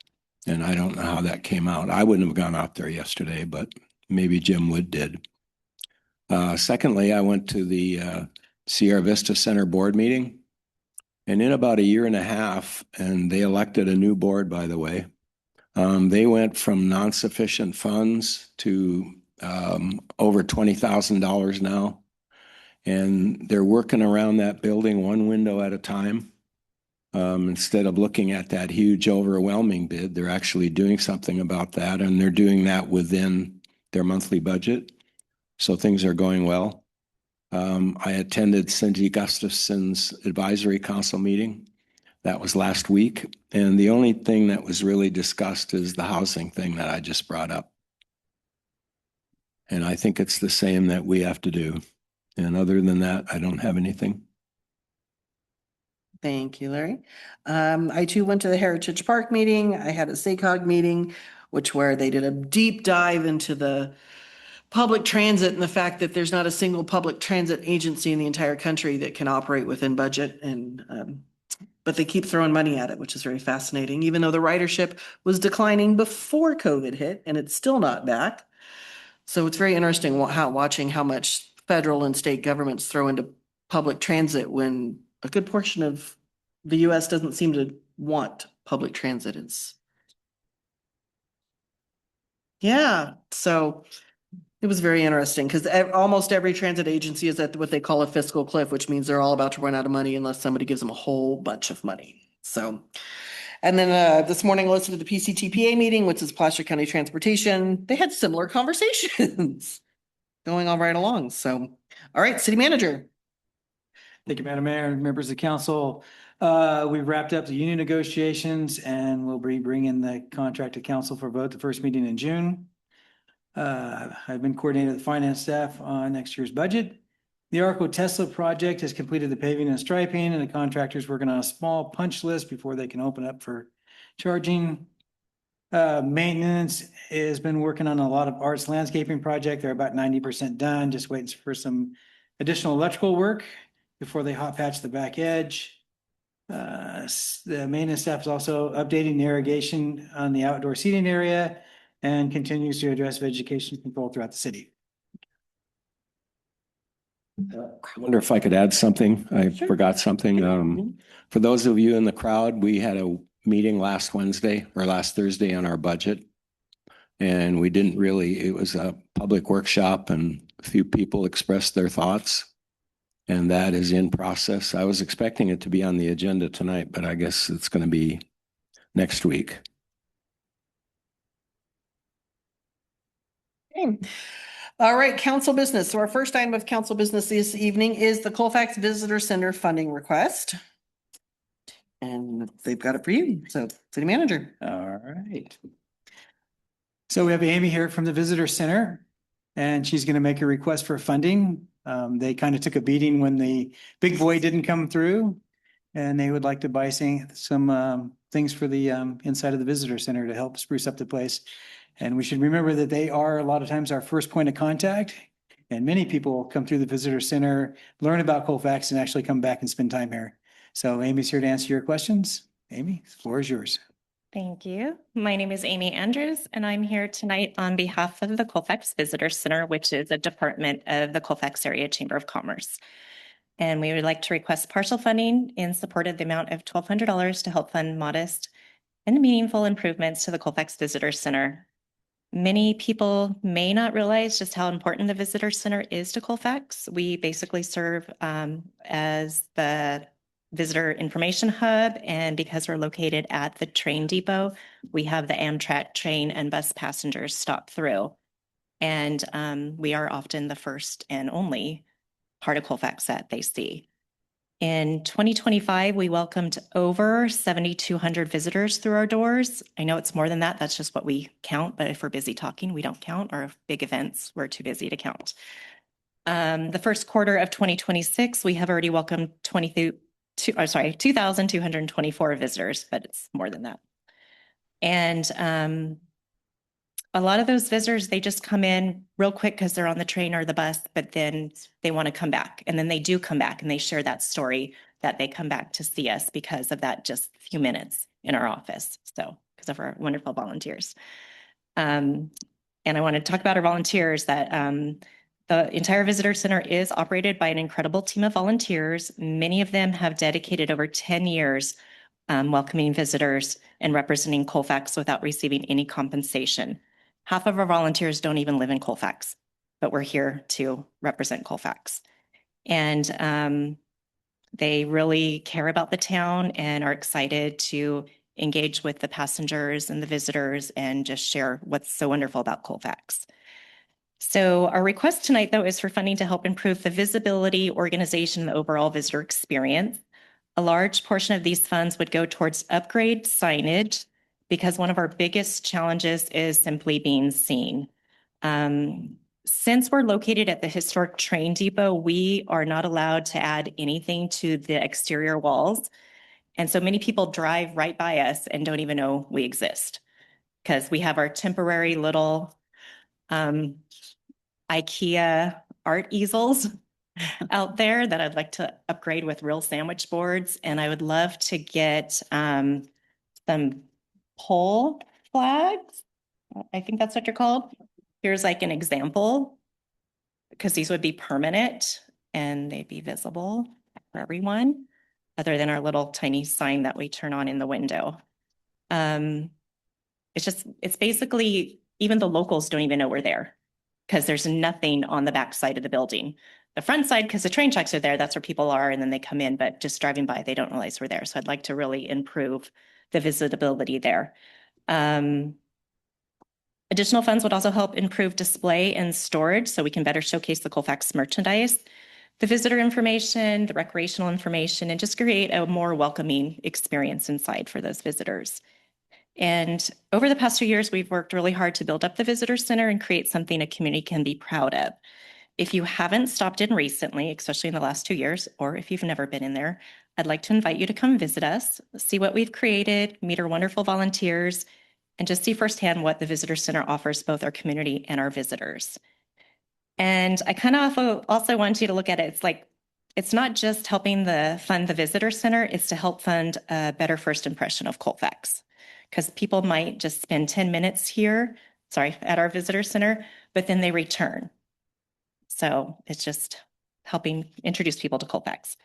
And I don't know how that came out. I wouldn't have gone out there yesterday, but maybe Jim Wood did. Secondly, I went to the Sierra Vista Center board meeting. And in about a year and a half, and they elected a new board, by the way, they went from non-sufficient funds to over $20,000 now. And they're working around that building one window at a time. Instead of looking at that huge overwhelming bid, they're actually doing something about that. And they're doing that within their monthly budget. So things are going well. I attended Cindy Gustafson's advisory council meeting. That was last week. And the only thing that was really discussed is the housing thing that I just brought up. And I think it's the same that we have to do. And other than that, I don't have anything. Thank you, Larry. I too went to the Heritage Park meeting. I had a SACOG meeting, where they did a deep dive into the public transit and the fact that there's not a single public transit agency in the entire country that can operate within budget. And but they keep throwing money at it, which is very fascinating, even though the ridership was declining before COVID hit, and it's still not back. So it's very interesting watching how much federal and state governments throw into public transit when a good portion of the US doesn't seem to want public transit. Yeah, so it was very interesting because almost every transit agency is at what they call a fiscal cliff, which means they're all about to run out of money unless somebody gives them a whole bunch of money. So, and then this morning I listened to the PCTPA meeting, which is Placer County Transportation. They had similar conversations going all right along. So, all right, city manager. Thank you, Madam Mayor, members of council. We've wrapped up the union negotiations and we'll be bringing the contract to council for vote the first meeting in June. I've been coordinating with the finance staff on next year's budget. The Arco Tesla project has completed the paving and striping, and the contractor's working on a small punch list before they can open up for charging. Maintenance has been working on a lot of arts landscaping project. They're about 90% done, just waiting for some additional electrical work before they hot patch the back edge. The maintenance staff is also updating the irrigation on the outdoor seating area and continues to address vegetation control throughout the city. I wonder if I could add something. I forgot something. For those of you in the crowd, we had a meeting last Thursday on our budget. And we didn't really, it was a public workshop and a few people expressed their thoughts. And that is in process. I was expecting it to be on the agenda tonight, but I guess it's going to be next week. Okay. All right, council business. So our first item of council business this evening is the Colfax Visitor Center funding request. And they've got it for you. So city manager. All right. So we have Amy here from the Visitor Center, and she's going to make a request for funding. They kind of took a beating when the big boy didn't come through, and they would like to buy some things for the inside of the Visitor Center to help spruce up the place. And we should remember that they are a lot of times our first point of contact, and many people come through the Visitor Center, learn about Colfax, and actually come back and spend time here. So Amy's here to answer your questions. Amy, the floor is yours. Thank you. My name is Amy Andrews, and I'm here tonight on behalf of the Colfax Visitor Center, which is a department of the Colfax Area Chamber of Commerce. And we would like to request partial funding in support of the amount of $1,200 to help fund modest and meaningful improvements to the Colfax Visitor Center. Many people may not realize just how important the Visitor Center is to Colfax. We basically serve as the visitor information hub, and because we're located at the train depot, we have the Amtrak train and bus passengers stop through. And we are often the first and only part of Colfax that they see. In 2025, we welcomed over 7,200 visitors through our doors. I know it's more than that. That's just what we count. But if we're busy talking, we don't count. Or big events, we're too busy to count. The first quarter of 2026, we have already welcomed 2,224 visitors, but it's more than that. And a lot of those visitors, they just come in real quick because they're on the train or the bus, but then they want to come back. And then they do come back and they share that story that they come back to see us because of that just few minutes in our office. So because of our wonderful volunteers. And I want to talk about our volunteers that the entire visitor center is operated by an incredible team of volunteers. Many of them have dedicated over 10 years welcoming visitors and representing Colfax without receiving any compensation. Half of our volunteers don't even live in Colfax, but we're here to represent Colfax. And they really care about the town and are excited to engage with the passengers and the visitors and just share what's so wonderful about Colfax. So our request tonight, though, is for funding to help improve the visibility, organization, and the overall visitor experience. A large portion of these funds would go towards upgrade signage because one of our biggest challenges is simply being seen. Since we're located at the historic train depot, we are not allowed to add anything to the exterior walls. And so many people drive right by us and don't even know we exist because we have our temporary little IKEA art easels out there that I'd like to upgrade with real sandwich boards. And I would love to get some pole flags. I think that's what you're called. Here's like an example, because these would be permanent and they'd be visible for everyone, other than our little tiny sign that we turn on in the window. It's basically, even the locals don't even know we're there because there's nothing on the back side of the building. The front side, because the train tracks are there, that's where people are, and then they come in, but just driving by, they don't realize we're there. So I'd like to really improve the visibility there. Additional funds would also help improve display and storage so we can better showcase the Colfax merchandise. the visitor information, the recreational information, and just create a more welcoming experience inside for those visitors. And over the past 2 years, we've worked really hard to build up the visitor center and create something a community can be proud of. If you haven't stopped in recently, especially in the last 2 years, or if you've never been in there, I'd like to invite you to come visit us, see what we've created, meet our wonderful volunteers, and just see firsthand what the Visitor Center offers both our community and our visitors. And I kind of also want you to look at it. It's like, it's not just helping fund the Visitor Center, it's to help fund a better first impression of Colfax. Because people might just spend 10 minutes here, at our Visitor Center, but then they return. So it's just helping introduce people to Colfax.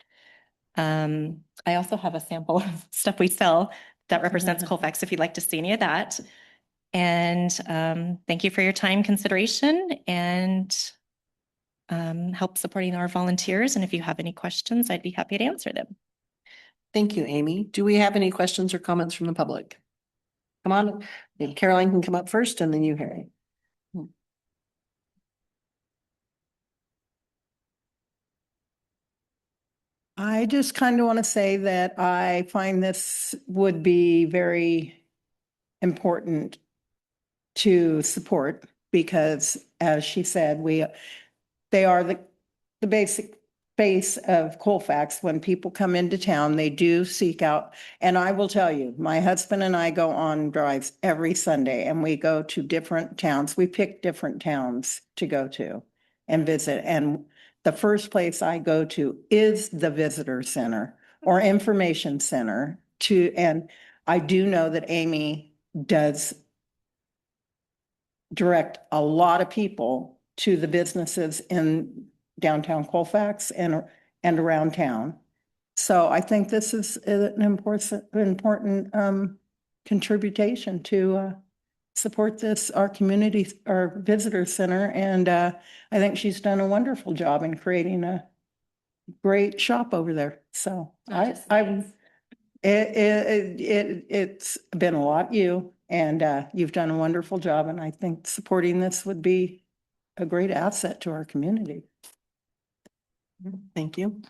I also have a sample of stuff we sell that represents Colfax if you'd like to see any of that. And thank you for your time, consideration, and help supporting our volunteers. And if you have any questions, I'd be happy to answer them. Thank you, Amy. Do we have any questions or comments from the public? Come on, Caroline can come up first and then you, Harry. I just kind of want to say that I find this would be very important to support because, as she said, they are the basic face of Colfax. When people come into town, they do seek out, and I will tell you, my husband and I go on drives every Sunday and we go to different towns. We pick different towns to go to and visit. And the first place I go to is the visitor center or information center and I do know that Amy does direct a lot of people to the businesses in downtown Colfax and around town. So I think this is an important contribution to support our community, our visitor center. And I think she's done a wonderful job in creating a great shop over there. So it's been a lot and you've done a wonderful job. And I think supporting this would be a great asset to our community. Thank you.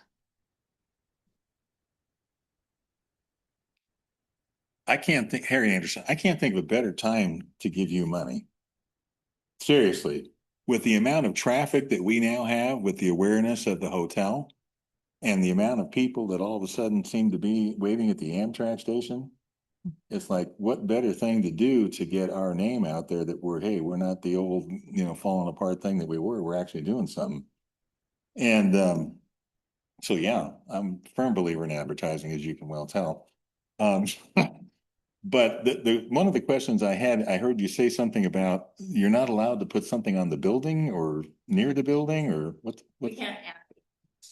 Harry Anderson, I can't think of a better time to give you money. Seriously, with the amount of traffic that we now have, with the awareness of the hotel and the amount of people that all of a sudden seem to be waiting at the Amtrak station, it's like, what better thing to do to get our name out there that we're not the old, falling apart thing that we were. We're actually doing something. And so, yeah, I'm a firm believer in advertising, as you can well tell. But one of the questions I had, I heard you say something about you're not allowed to put something on the building or near the building, or what? We can't add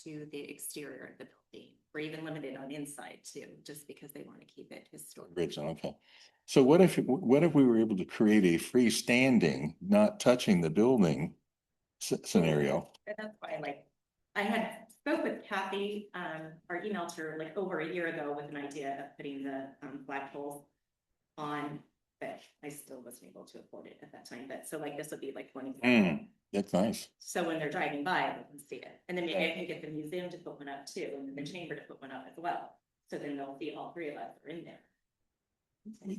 to the exterior of the building. We're even limited on inside too, just because they want to keep it historic. Okay. So what if we were able to create a freestanding, not touching the building scenario? That's why, I had spoke with Kathy, or emailed her over a year ago with an idea of putting the flagpoles on, but I still wasn't able to afford it at that time. But so this would be one example. That's nice. So when they're driving by, they can see it. And then maybe I can get the museum to put one up too, and the chamber to put one up as well. So then they'll see all three of us are in there.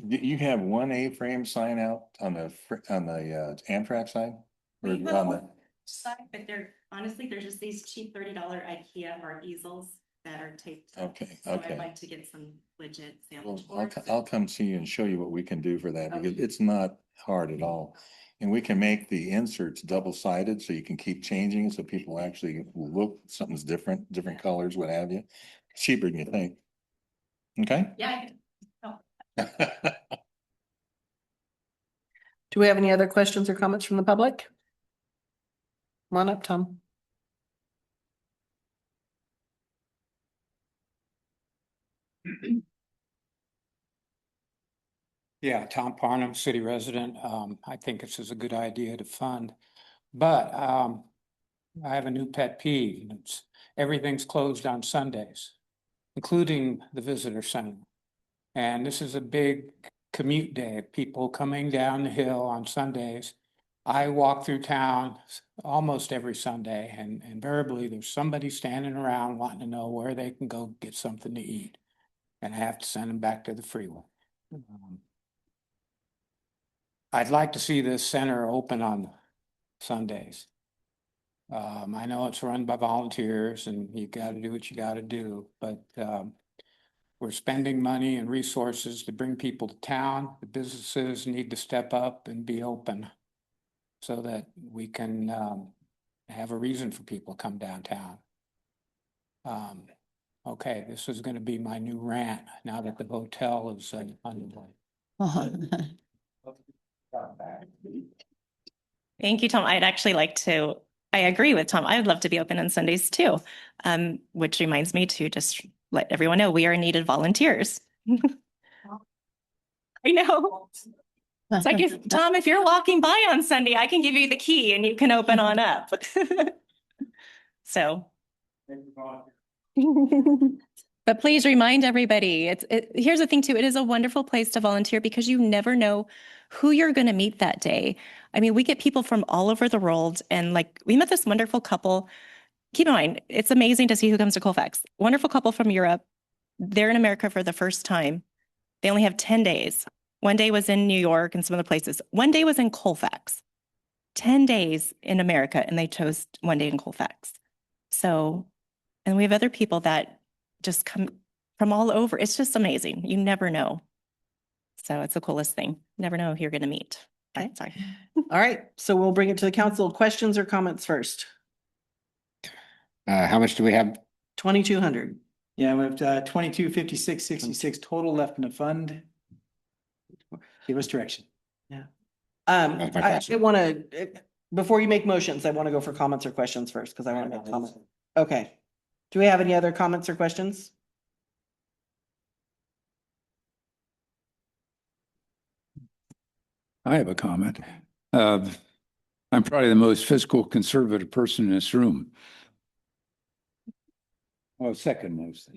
You have one A-frame sign out on the Amtrak side? Or We on the side, but they're just these cheap $30 IKEA art easels that are taped. Okay. So I'd like to get some legit samples. I'll come see you and show you what we can do for that, because it's not hard at all. And we can make the inserts double-sided so you can keep changing it so people actually look, something's different colors, what have you. Cheaper than you think. Okay? Yeah. Do we have any other questions or comments from the public? Come on up, Tom. Yeah, Tom Parnham, city resident. I think this is a good idea to fund, but I have a new pet peeve. Everything's closed on Sundays, including the visitor center. And this is a big commute day, people coming down the hill on Sundays. I walk through town almost every Sunday, and invariably there's somebody standing around wanting to know where they can go get something to eat. And I have to send them back to the freeway. I'd like to see this center open on Sundays. I know it's run by volunteers and you gotta do what you gotta do, but we're spending money and resources to bring people to town. The businesses need to step up and be open so that we can have a reason for people to come downtown. Okay, this is gonna be my new rant now that the hotel is underway. Thank you, Tom. I'd actually like to, I agree with Tom. I'd love to be open on Sundays too. Which reminds me to just let everyone know we are needed volunteers. I know. It's like, if Tom, if you're walking by on Sunday, I can give you the key and you can open on up. So. But please remind everybody, here's the thing too, it is a wonderful place to volunteer because you never know who you're going to meet that day. I mean, we get people from all over the world, and like we met this wonderful couple. Keep in mind, it's amazing to see who comes to Colfax. Wonderful couple from Europe. They're in America for the first time. They only have 10 days. One day was in New York and some other places. One day was in Colfax. 10 days in America, and they chose one day in Colfax. So, and we have other people that just come from all over. It's just amazing. You never know. So it's the coolest thing. Never know who you're going to meet. Okay. Sorry. All right, so we'll bring it to the council. Questions or comments first? How much do we have? 2,200. Yeah, we have 225666 total left in the fund. Give us direction. Yeah. That's my I question. want to, before you make motions, I want to go for comments or questions first because I want to make comments. Okay. Do we have any other comments or questions? I have a comment. I'm probably the most fiscal conservative person in this room. Well, second most.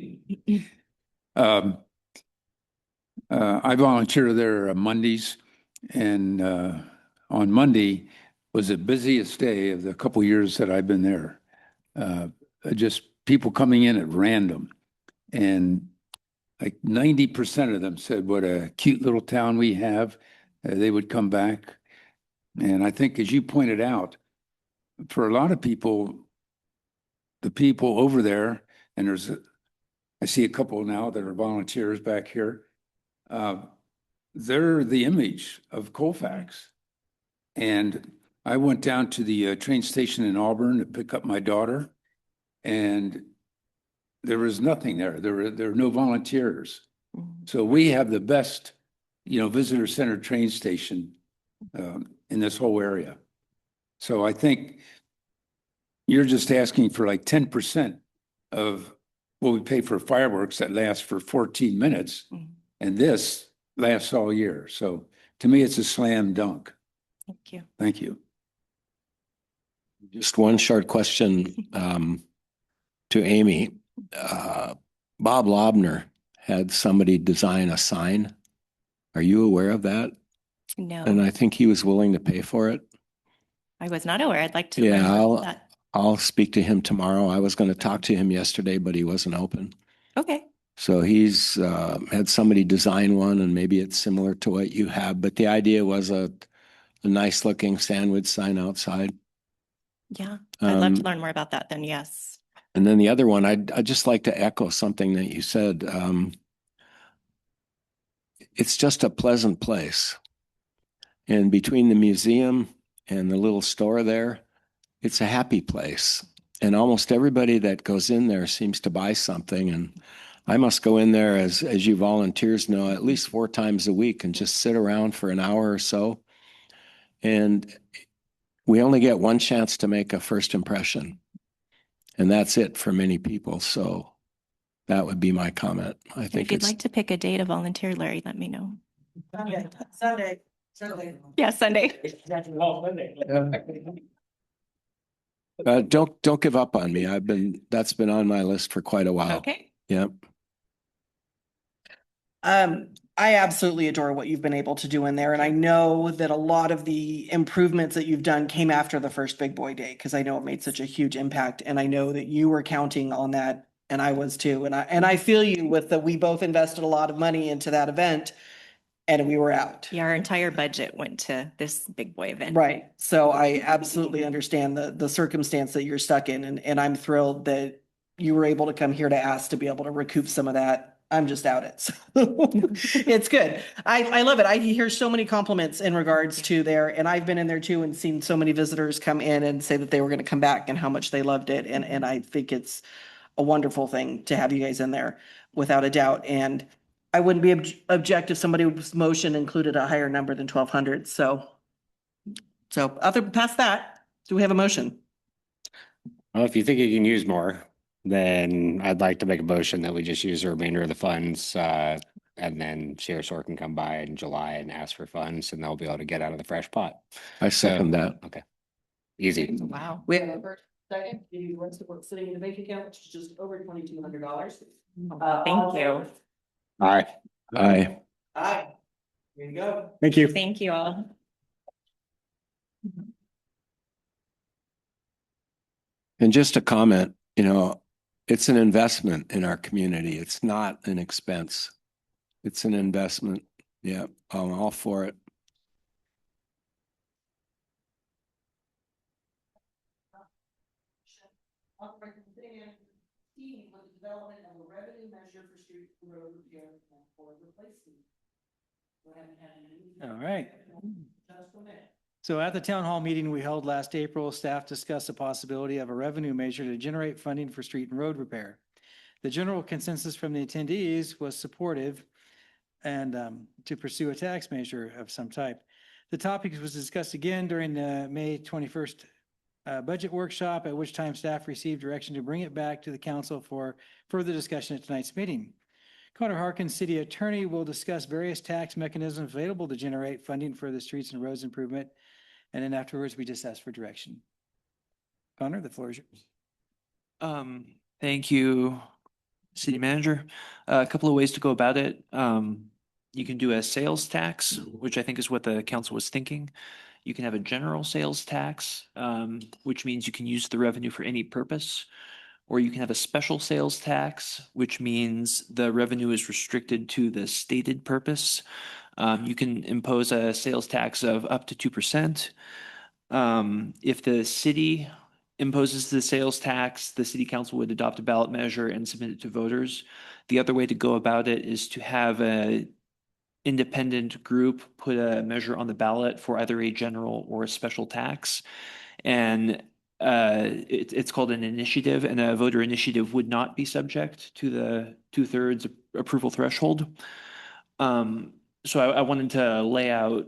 I volunteer there Mondays, and on Monday was the busiest day of the couple years that I've been there. Just people coming in at random, and like 90% of them said, "What a cute little town we have." They would come back, and I think, as you pointed out, for a lot of people, the people over there, and I see a couple now that are volunteers back here. They're the image of Colfax. And I went down to the train station in Auburn to pick up my daughter, and there was nothing there. There were no volunteers. So we have the best, visitor center train station in this whole area. So I think you're just asking for like 10% of what we pay for fireworks that last for 14 minutes. And this lasts all year. So to me, it's a slam dunk. Thank you. Thank you. Just one short question to Amy. Bob Lobner had somebody design a sign. Are you aware of that? No, And I think he was willing to pay for it. I was not aware. I'd like to. Yeah, learn about that. I'll speak to him tomorrow. I was going to talk to him yesterday, but he wasn't open. Okay. So he's had somebody design one, and maybe it's similar to what you have. But the idea was a nice looking sandwich sign outside. Yeah, I'd love to learn more about that then, yes. And then the other one, I'd just like to echo something that you said. It's just a pleasant place. And between the museum and the little store there, it's a happy place. And almost everybody that goes in there seems to buy something. And I must go in there, as you volunteers know, at least 4 times a week and just sit around for an hour or so. And we only get one chance to make a first impression. And that's it for many people. So that would be my comment. I think If you'd like to pick a day to volunteer, Larry, let me know. Sunday. Yeah, Sunday. Don't give up on me. That's been on my list for quite a while. Okay. Yep. I absolutely adore what you've been able to do in there. And I know that a lot of the improvements that you've done came after the first Big Boy Day, because I know it made such a huge impact. And I know that you were counting on that, and I was too. And I feel you with that. We both invested a lot of money into that event and we were out. Yeah, our entire budget went to this big boy event. Right. So I absolutely understand the circumstance that you're stuck in, and I'm thrilled that you were able to come here to ask to be able to recoup some of that. I'm just out it. So it's good. I love it. I hear so many compliments in regards to there, and I've been in there too and seen so many visitors come in and say that they were going to come back and how much they loved it. And I think it's a wonderful thing to have you guys in there without a doubt. And I wouldn't be object if somebody's motion included a higher number than 1,200. So other past that, do we have a motion? Well, if you think you can use more, then I'd like to make a motion that we just use the remainder of the funds, and then Sheriff Sor can come by in July and ask for funds, and they'll be able to get out of the fresh pot. I second that. Okay. Easy. Wow. We have a first, second, the rest of what's sitting in the bank account, which is just over $2,200. Thank you. All right. Aye. Aye. Here you go. Thank you. Thank you all. And just a comment, it's an investment in our community. It's not an expense. It's an investment. Yeah, I'm all for it. Development of a revenue measure for street road repair and for replacement. All right. So at the town hall meeting we held last April, staff discussed the possibility of a revenue measure to generate funding for street and road repair. The general consensus from the attendees was supportive and to pursue a tax measure of some type. The topic was discussed again during the May 21st budget workshop, at which time staff received direction to bring it back to the council for further discussion at tonight's meeting. Connor Harkins, city attorney, will discuss various tax mechanisms available to generate funding for the streets and roads improvement. And then afterwards, we just ask for direction. Connor, the floor is yours. Thank you, city manager. A couple of ways to go about it. You can do a sales tax, which I think is what the council was thinking. You can have a general sales tax, which means you can use the revenue for any purpose. Or you can have a special sales tax, which means the revenue is restricted to the stated purpose. You can impose a sales tax of up to 2%. If the city imposes the sales tax, the city council would adopt a ballot measure and submit it to voters. The other way to go about it is to have a independent group put a measure on the ballot for either a general or a special tax. And it's called an initiative, and a voter initiative would not be subject to the 2/3 approval threshold. So I wanted to lay out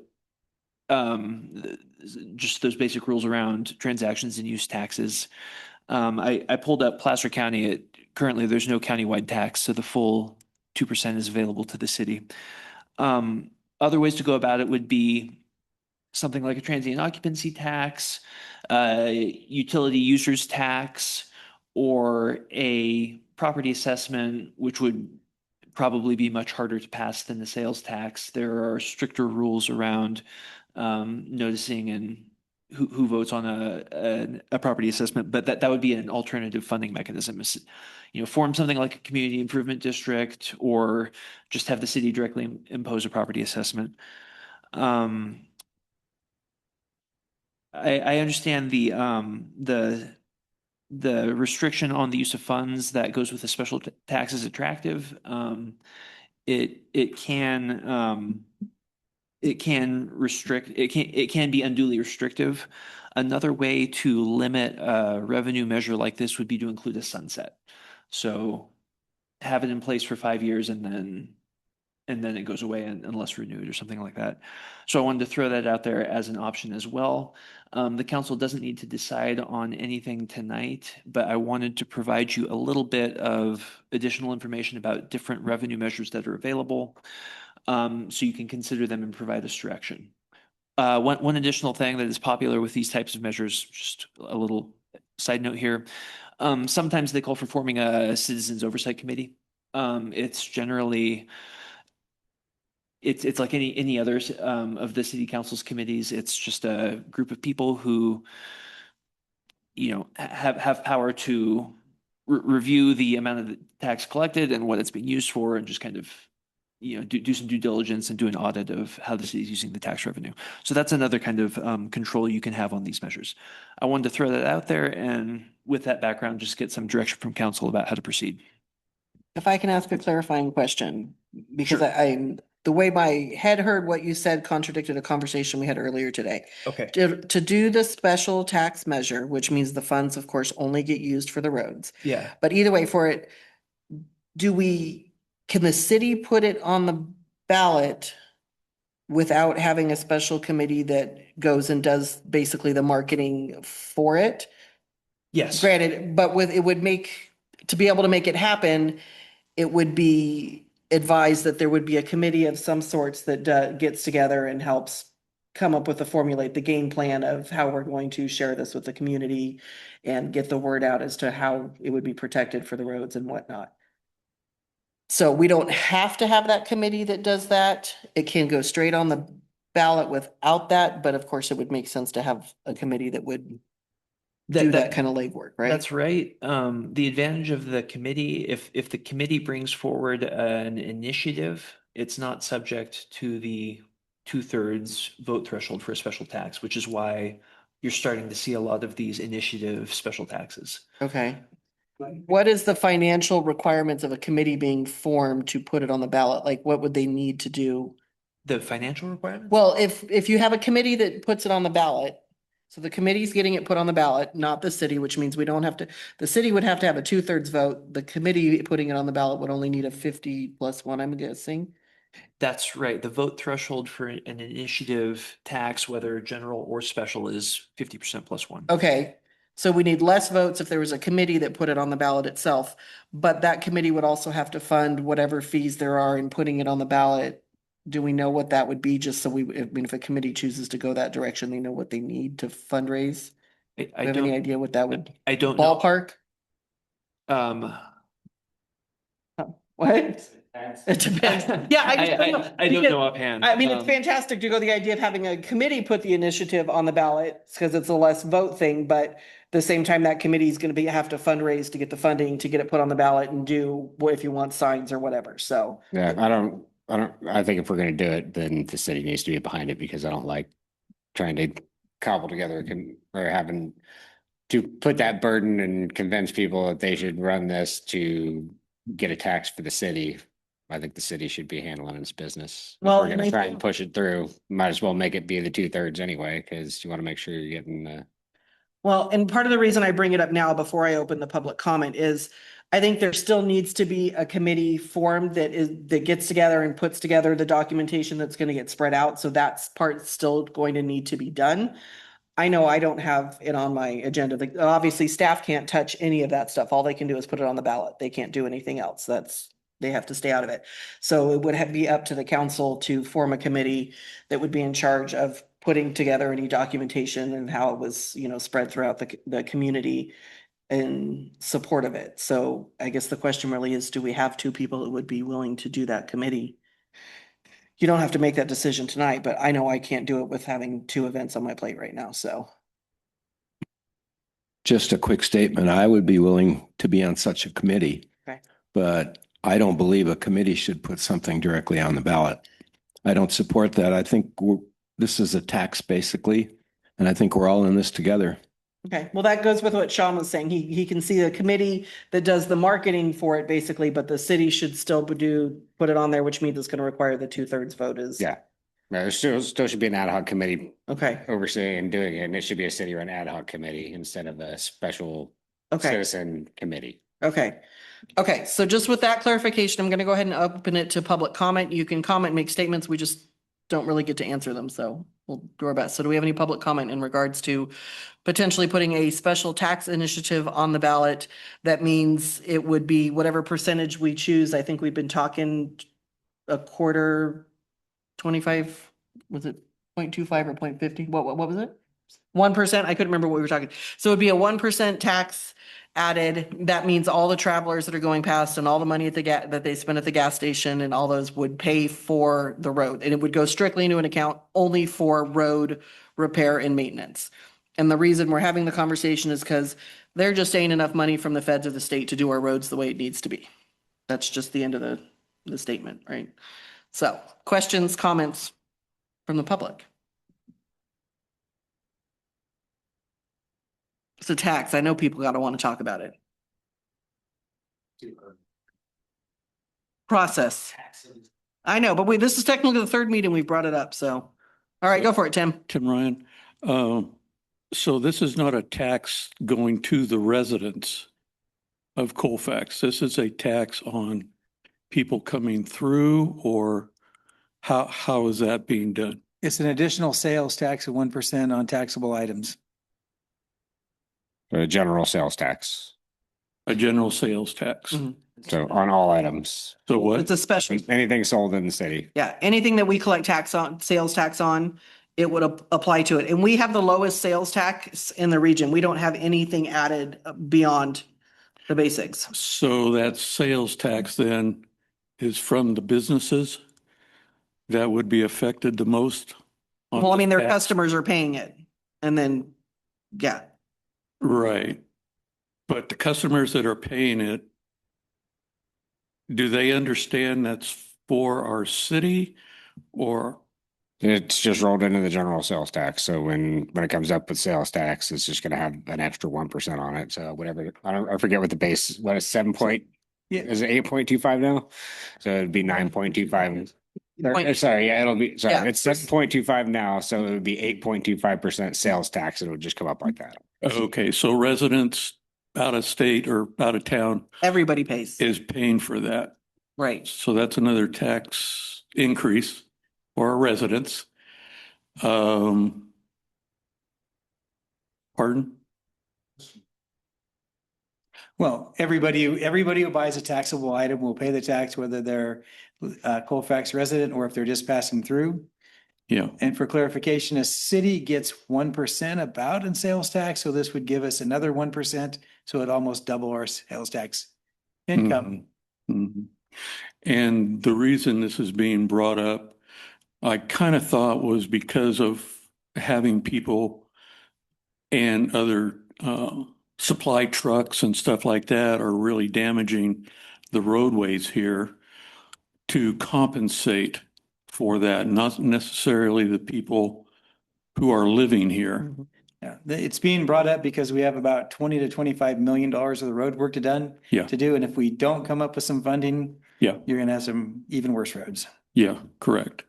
just those basic rules around transactions and use taxes. I pulled up Placer County. Currently, there's no countywide tax, so the full 2% is available to the city. Other ways to go about it would be something like a transient occupancy tax, utility users tax, or a property assessment, which would probably be much harder to pass than the sales tax. There are stricter rules around noticing and who votes on a property assessment, but that would be an alternative funding mechanism. Form something like a community improvement district, or just have the city directly impose a property assessment. I understand the restriction on the use of funds that goes with a special tax is attractive. It can restrict, it can be unduly restrictive. Another way to limit a revenue measure like this would be to include a sunset. So have it in place for 5 years and then it goes away unless renewed or something like that. So I wanted to throw that out there as an option as well. The council doesn't need to decide on anything tonight, but I wanted to provide you a little bit of additional information about different revenue measures that are available, so you can consider them and provide us direction. One additional thing that is popular with these types of measures, just a little side note here. Sometimes they call for forming a citizens oversight committee. It's generally it's like any others of the city council's committees. It's just a group of people who, have power to review the amount of the tax collected and what it's being used for, and just kind of, do some due diligence and do an audit of how the city is using the tax revenue. So that's another kind of control you can have on these measures. I wanted to throw that out there, and with that background, just get some direction from council about how to proceed. If I can ask a clarifying question, because the way my head heard what you said contradicted a conversation we had earlier today. Okay. To do the special tax measure, which means the funds, of course, only get used for the roads. Yeah. But either way, for it, can the city put it on the ballot without having a special committee that goes and does basically the marketing for it? Yes. Granted, but to be able to make it happen, it would be advised that there would be a committee of some sorts that gets together and helps come up with formulate the game plan of how we're going to share this with the community and get the word out as to how it would be protected for the roads and whatnot. So we don't have to have that committee that does that. It can go straight on the ballot without that, but of course it would make sense to have a committee that would do that kind of legwork, right? That's right. The advantage of the committee, if the committee brings forward an initiative, it's not subject to the 2/3 vote threshold for a special tax, which is why you're starting to see a lot of these initiative special taxes. Okay. What is the financial requirements of a committee being formed to put it on the ballot? Like, what would they need to do? The financial requirements? Well, if you have a committee that puts it on the ballot, so the committee's getting it put on the ballot, not the city, which means we don't have to, the city would have to have a 2/3 vote. The committee putting it on the ballot would only need a 50+1, I'm guessing. That's right. The vote threshold for an initiative tax, whether general or special, is 50% plus one. Okay, so we need less votes if there was a committee that put it on the ballot itself. But that committee would also have to fund whatever fees there are in putting it on the ballot. Do we know what that would be? Just so if a committee chooses to go that direction, they know what they need to fundraise? I Do you have any idea what that would I don't know. ballpark? What? It depends. Yeah, I don't know offhand. I mean, it's fantastic to go the idea of having a committee put the initiative on the ballot because it's a less vote thing, but at the same time, that committee is going to have to fundraise to get the funding to get it put on the ballot and do what if you want signs or whatever. So Yeah, I think if we're gonna do it, then the city needs to be behind it, because I don't like trying to cobble together or having to put that burden and convince people that they should run this to get a tax for the city. I think the city should be handling its business. If Well, we're and gonna I try think- and push it through, might as well make it be the 2/3 anyway, because you want to make sure you're getting the. Well, and part of the reason I bring it up now before I open the public comment is I think there still needs to be a committee formed that gets together and puts together the documentation that's going to get spread out. So that's part still going to need to be done. I know I don't have it on my agenda. Obviously, staff can't touch any of that stuff. All they can do is put it on the ballot. They can't do anything else. They have to stay out of it. So it would be up to the council to form a committee that would be in charge of putting together any documentation and how it was, spread throughout the community in support of it. So I guess the question really is, do we have two people that would be willing to do that committee? You don't have to make that decision tonight, but I know I can't do it with having two events on my plate right now, so. Just a quick statement. I would be willing to be on such a committee. Okay. But I don't believe a committee should put something directly on the ballot. I don't support that. I think this is a tax basically, and I think we're all in this together. Okay, well, that goes with what Sean was saying. He can see a committee that does the marketing for it basically, but the city should still put it on there, which means it's going to require the 2/3 vote is. Yeah. There still should be an ad hoc committee Okay, overseeing and doing it, and it should be a city-run ad hoc committee instead of a special okay, citizen committee. okay. Okay, so just with that clarification, I'm going to go ahead and open it to public comment. You can comment, make statements. We just don't really get to answer them, so we'll do our best. So do we have any public comment in regards to potentially putting a special tax initiative on the ballot? That means it would be whatever percentage we choose. I think we've been talking a quarter, 25, was it 0.25 or 0.50? What was it? 1%, I couldn't remember what we were talking. So it'd be a 1% tax added. That means all the travelers that are going past and all the money at the that they spend at the gas station and all those would pay for the road. And it would go strictly into an account only for road repair and maintenance. And the reason we're having the conversation is because there just ain't enough money from the feds or the state to do our roads the way it needs to be. That's just the end of the statement, right? So questions, comments from the public? It's a tax. I know people gotta want to talk about it. Process. I know, but this is technically the third meeting we've brought it up, so. All right, go for it, Tim. Tim Ryan. So this is not a tax going to the residents of Colfax. This is a tax on people coming through, or how is that being done? It's an additional sales tax of 1% on taxable items. A general sales tax. A general sales tax. Mhm. So on all items, So what? It's a special, anything sold in the city. yeah, anything that we collect tax on, sales tax on, it would apply to it. And we have the lowest sales tax in the region. We don't have anything added beyond the basics. So that sales tax then is from the businesses that would be affected the most? on Well, I the mean, their tax? customers are paying it. And then, yeah, Right. But the customers that are paying it, do they understand that's for our city or? It's just rolled into the general sales tax. So when it comes up with sales tax, it's just gonna have an extra 1% on it. So whatever, I forget what the base, what is 7 point? Yeah. Is it 8.25 now? So it'd be 9.25. Sorry, yeah, Yeah. it's 7.25 now, so it would be 8.25% sales tax. It would just come up like that. Okay, so residents out of state or out of town everybody pays, is paying for that. right? So that's another tax increase for our residents. Pardon? Well, everybody who buys a taxable item will pay the tax, whether they're a Colfax resident or if they're just passing through. Yeah. And for clarification, a city gets 1% about in sales tax, so this would give us another 1%, so it almost double our sales tax income. Mhm. And the reason this is being brought up, I kind of thought was because of having people and other supply trucks and stuff like that are really damaging the roadways here, to compensate for that, not necessarily the people who are living here. Yeah, it's being brought up because we have about 20 to $25 million of the road work to do. And if we don't come up with some funding, Yeah. you're gonna have some even worse roads. Yeah, correct.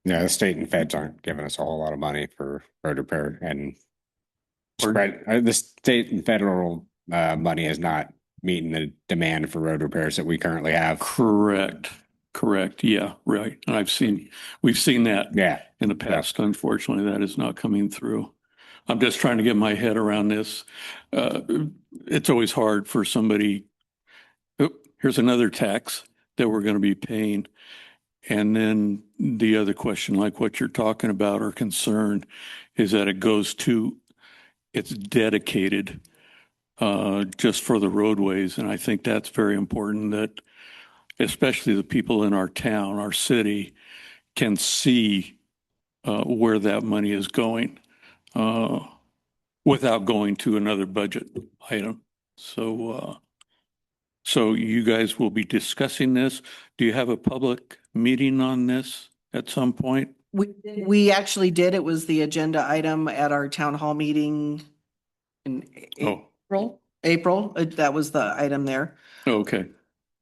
Yeah, the state and feds aren't giving us a whole lot of money for road repair and the state and federal money is not meeting the demand for road repairs that we currently have. Correct. Yeah, right. And we've seen that in the past. Unfortunately, that is not coming through. I'm just trying to get my head around this. It's always hard for somebody. Oh, here's another tax that we're going to be paying. And then the other question, like what you're talking about or concern, is that it's dedicated just for the roadways. And I think that's very important, that especially the people in our town, our city, can see where that money is going without going to another budget item. So you guys will be discussing this. Do you have a public meeting on this at some point? We actually did. It was the agenda item at our town hall meeting in April. That was the item there. Okay.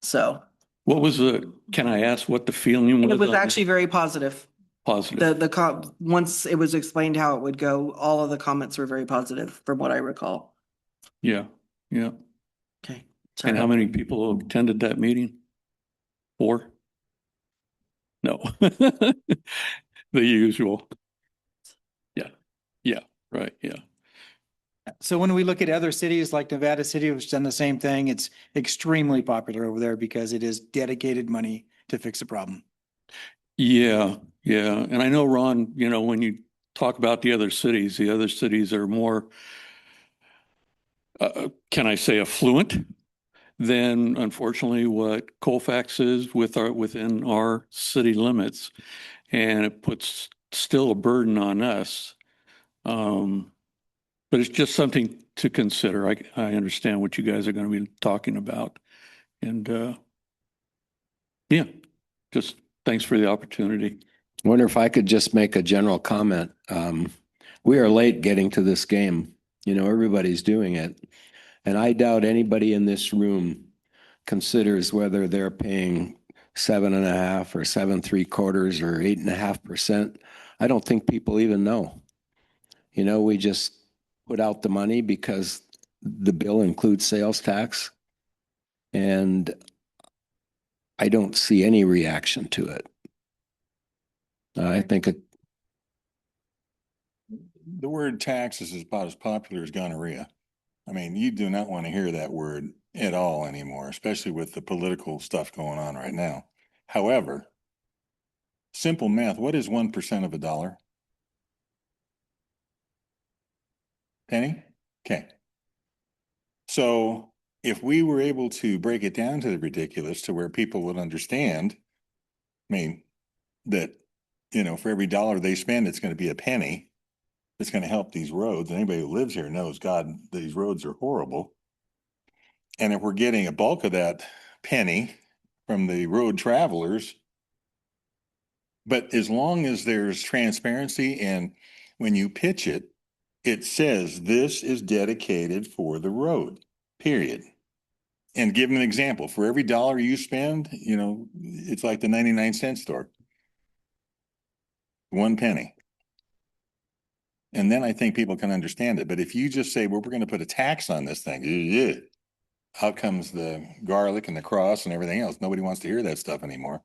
So. Can I ask what the feeling was? It was on actually very positive. Positive. Once it was explained how it would go, all of the comments were very positive from what I recall. Yeah. Okay. And how many people attended that meeting? 4? No. The usual. Yeah. Right. Yeah. So when we look at other cities like Nevada City, which has done the same thing, it's extremely popular over there because it is dedicated money to fix a problem. Yeah. And I know, Ron, when you talk about the other cities. The other cities are more, can I say, affluent than unfortunately what Colfax is within our city limits. And it puts still a burden on us. But it's just something to consider. I understand what you guys are going to be talking about. And yeah, just thanks for the opportunity. I wonder if I could just make a general comment. We are late getting to this game. You know, everybody's doing it. And I doubt anybody in this room considers whether they're paying 7.5 or 7.75 or 8.5%. I don't think people even know. You know, we just put out the money because the bill includes sales tax. And I don't see any reaction to it. I think it. The word taxes is about as popular as gonorrhea. I mean, you do not want to hear that word at all anymore, especially with the political stuff going on right now. However, simple math, what is 1% of a dollar? Penny? Okay. So if we were able to break it down to the ridiculous to where people would understand, I mean, that, you know, for every dollar they spend, it's going to be a penny. It's going to help these roads. Anybody who lives here knows, God, these roads are horrible. And if we're getting a bulk of that penny from the road travelers, but as long as there's transparency and when you pitch it, it says this is dedicated for the road, period. And give them an example. For every dollar you spend, you know, it's like the 99-cent store. 1 penny. And then I think people can understand it. But if you just say, well, we're going to put a tax on this thing, out comes the garlic and the cross and everything else. Nobody wants to hear that stuff anymore.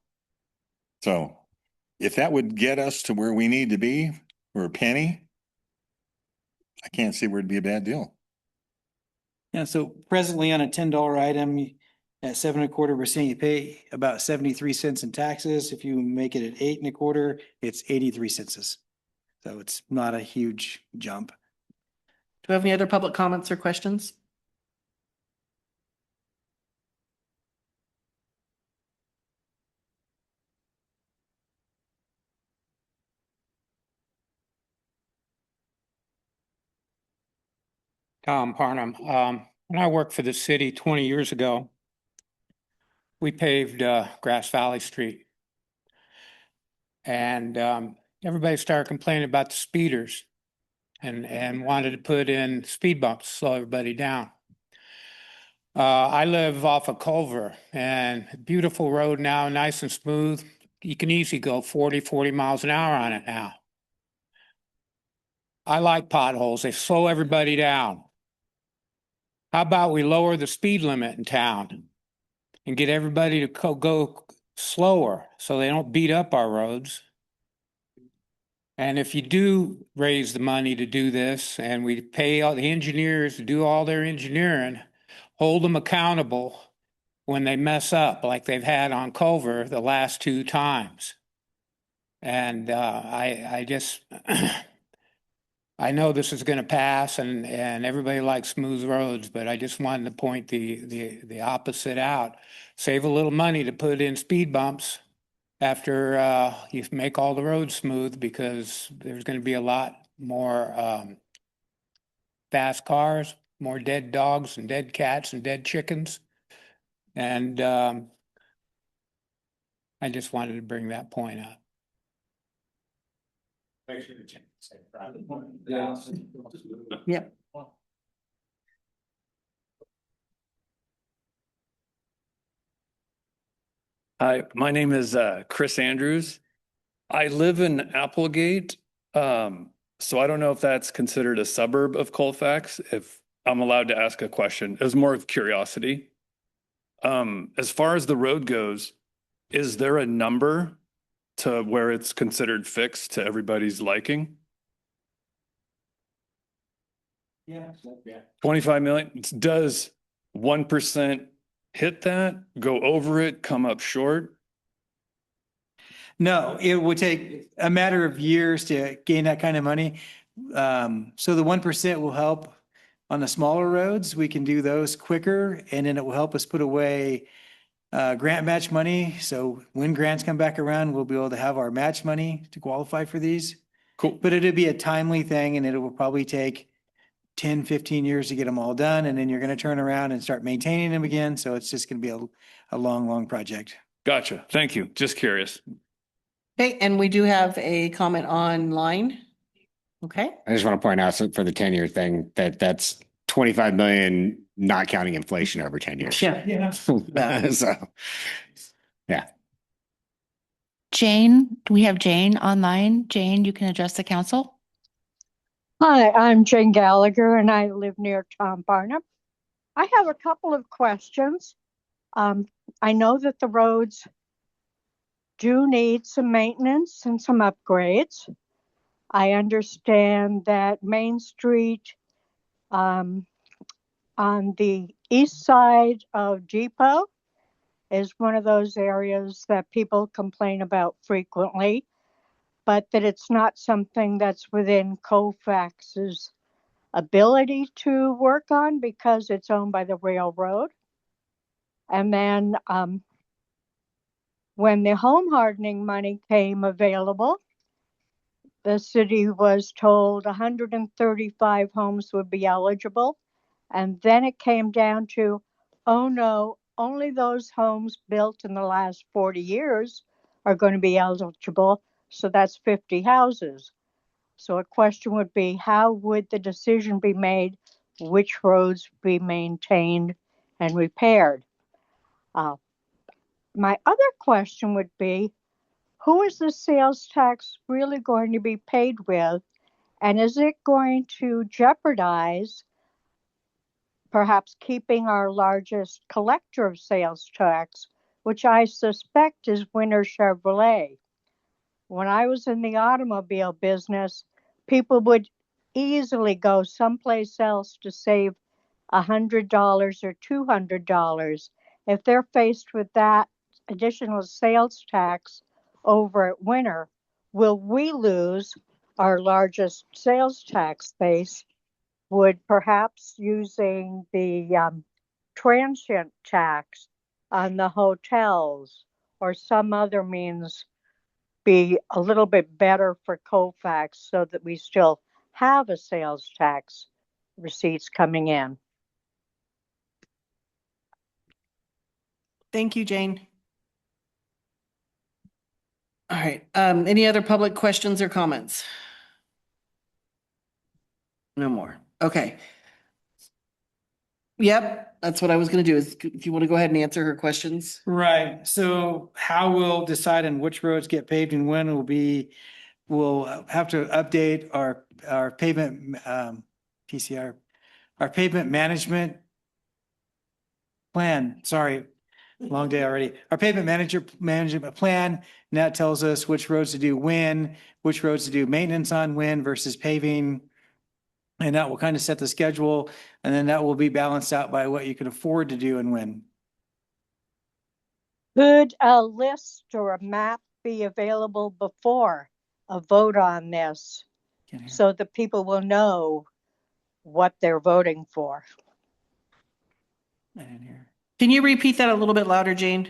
So if that would get us to where we need to be for a penny, I can't see where it'd be a bad deal. Yeah, so presently on a $10 item at 7.25%, you pay about 73 cents in taxes. If you make it at 8.25, it's 83 cents. So it's not a huge jump. Do we have any other public comments or questions? Tom Parnham. When I worked for the city 20 years ago, we paved Grass Valley Street. And everybody started complaining about the speeders and wanted to put in speed bumps to slow everybody down. I live off of Culver, and beautiful road now, nice and smooth. You can easily go 40 miles an hour on it now. I like potholes. They slow everybody down. How about we lower the speed limit in town and get everybody to go slower so they don't beat up our roads? And if you do raise the money to do this and we pay all the engineers to do all their engineering, hold them accountable when they mess up like they've had on Culver the last 2 times. And I just, I know this is going to pass and everybody likes smooth roads, but I just wanted to point the opposite out. Save a little money to put in speed bumps after you make all the roads smooth, because there's going to be a lot more fast cars, more dead dogs and dead cats and dead chickens. And I just wanted to bring that point up. Yep. Hi, my name is Chris Andrews. I live in Applegate, so I don't know if that's considered a suburb of Colfax. If I'm allowed to ask a question, it was more of curiosity. As far as the road goes, is there a number to where it's considered fixed to everybody's liking? Yeah. 25 million. Does 1% hit that, go over it, come up short? No, it would take a matter of years to gain that kind of money. So the 1% will help on the smaller roads. We can do those quicker, and then it will help us put away grant match money. So when grants come back around, we'll be able to have our match money to qualify for these. Cool. But it'll be a timely thing, and it will probably take 10, 15 years to get them all done. And then you're going to turn around and start maintaining them again. So it's just going to be a long, long project. Gotcha. Thank you. Just curious. Okay, and we do have a comment online. Okay. I just want to point out for the 10-year thing that's 25 million, not counting inflation over 10 years. Yeah. So, yeah. Jane, do we have Jane online? Jane, you can address the council. Hi, I'm Jane Gallagher and I live near Tom Barnum. I have a couple of questions. I know that the roads do need some maintenance and some upgrades. I understand that Main Street on the east side of Depot is one of those areas that people complain about frequently, but that it's not something that's within Colfax's ability to work on because it's owned by the railroad. And then when the home hardening money came available, the city was told 135 homes would be eligible. And then it came down to, oh no, only those homes built in the last 40 years are going to be eligible. So that's 50 houses. So a question would be, how would the decision be made which roads be maintained and repaired? My other question would be, who is the sales tax really going to be paid with? And is it going to jeopardize perhaps keeping our largest collector of sales tax, which I suspect is Winter Chevrolet? When I was in the automobile business, people would easily go someplace else to save $100 or $200. If they're faced with that additional sales tax over at Winter, will we lose our largest sales tax base? Would perhaps using the transient tax on the hotels or some other means be a little bit better for Colfax so that we still have a sales tax receipts coming in? Thank you, Jane. All right, any other public questions or comments? No more. Okay. Yep, that's what I was gonna do, is if you want to go ahead and answer her questions. Right. So how we'll decide on which roads get paved and when will be, we'll have to update our pavement, PCR, our pavement management plan. Sorry, long day already. Our pavement management plan, and that tells us which roads to do when, which roads to do maintenance on when versus paving. And that will kind of set the schedule, and then that will be balanced out by what you can afford to do and when. Could a list or a map be available before a vote on this so that people will know what they're voting for? Can you repeat that a little bit louder, Jane?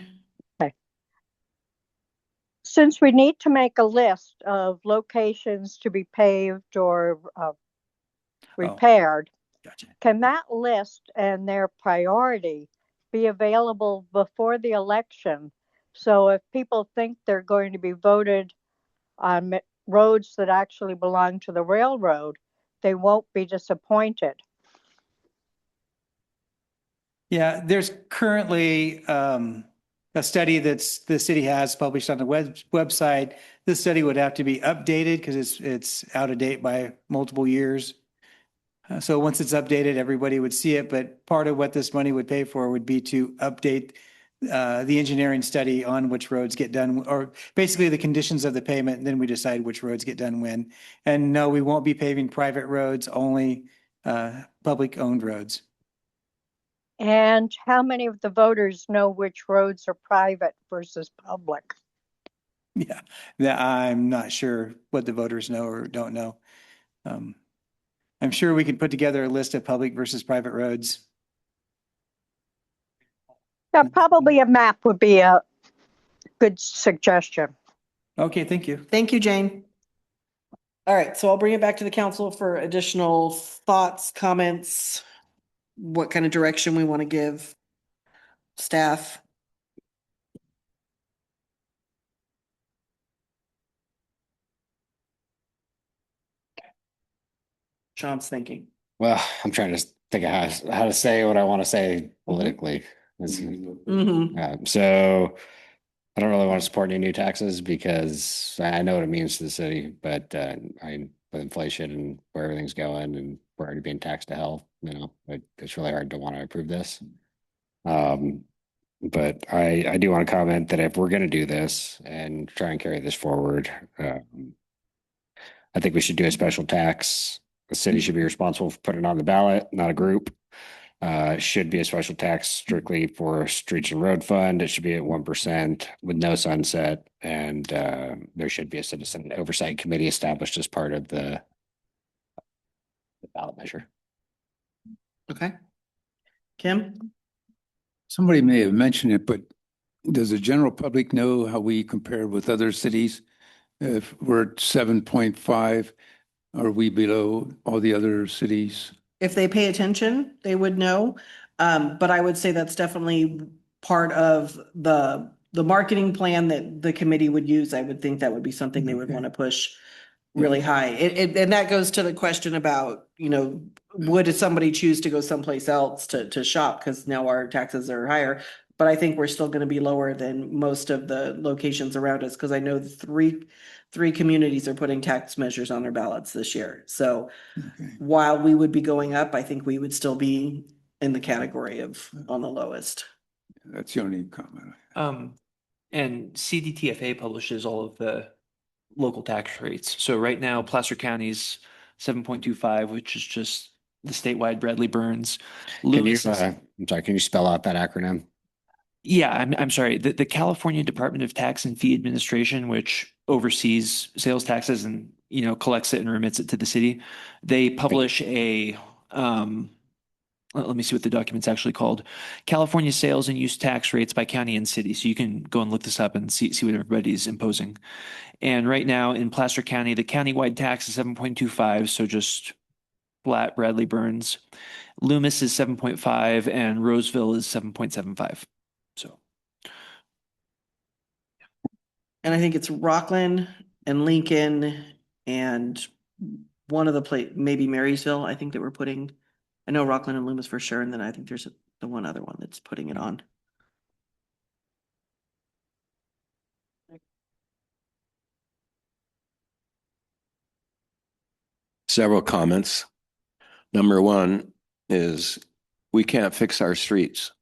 Okay. Since we need to make a list of locations to be paved or repaired, can that list and their priority be available before the election? So if people think they're going to be voted on roads that actually belong to the railroad, they won't be disappointed. Yeah, there's currently a study that's the city has published on the website. This study would have to be updated because it's out of date by multiple years. So once it's updated, everybody would see it. But part of what this money would pay for would be to update the engineering study on which roads get done, or basically the conditions of the pavement. And then we decide which roads get done when. And no, we won't be paving private roads, only public owned roads. And how many of the voters know which roads are private versus public? Yeah, that I'm not sure what the voters know or don't know. I'm sure we could put together a list of public versus private roads. Yeah, probably a map would be a good suggestion. Okay, thank you. Thank you, Jane. All right, so I'll bring it back to the council for additional thoughts, comments, what kind of direction we want to give staff. Sean's thinking. Well, I'm trying to think of how to say what I want to say politically. So I don't really want to support any new taxes because I know what it means to the city, but with inflation and where everything's going and we're already being taxed to hell, it's really hard to want to approve this. But I do want to comment that if we're going to do this and try and carry this forward, I think we should do a special tax. The city should be responsible for putting it on the ballot, not a group. It should be a special tax strictly for streets and road fund. It should be at 1% with no sunset. And there should be a citizen oversight committee established as part of the ballot measure. Okay. Kim? Somebody may have mentioned it, but does the general public know how we compare with other cities? If we're at 7.5, are we below all the other cities? If they pay attention, they would know. But I would say that's definitely part of the marketing plan that the committee would use. I would think that would be something they would want to push really high. And that goes to the question about, would somebody choose to go someplace else to shop? Because now our taxes are higher. But I think we're still going to be lower than most of the locations around us, because I know three communities are putting tax measures on their ballots this year. So while we would be going up, I think we would still be in the category of on the lowest. That's the only comment. And CDTFA publishes all of the local tax rates. So right now, Placer County's 7.25, which is just the statewide Bradley Burns. I'm sorry, can you spell out that acronym? Yeah, I'm sorry. The California Department of Tax and Fee Administration, which oversees sales taxes and, collects it and remits it to the city, they publish a, let me see what the document's actually called. California Sales and Use Tax Rates by County and City. So you can go and look this up and see what everybody's imposing. And right now in Placer County, the countywide tax is 7.25, so just flat Bradley Burns. Loomis is 7.5 and Roseville is 7.75. So. And I think it's Rockland and Lincoln and one of the maybe Marysville, I think that we're putting. I know Rockland and Loomis for sure, and then I think there's the one other one that's putting it on. Several comments. Number one is we can't fix our streets.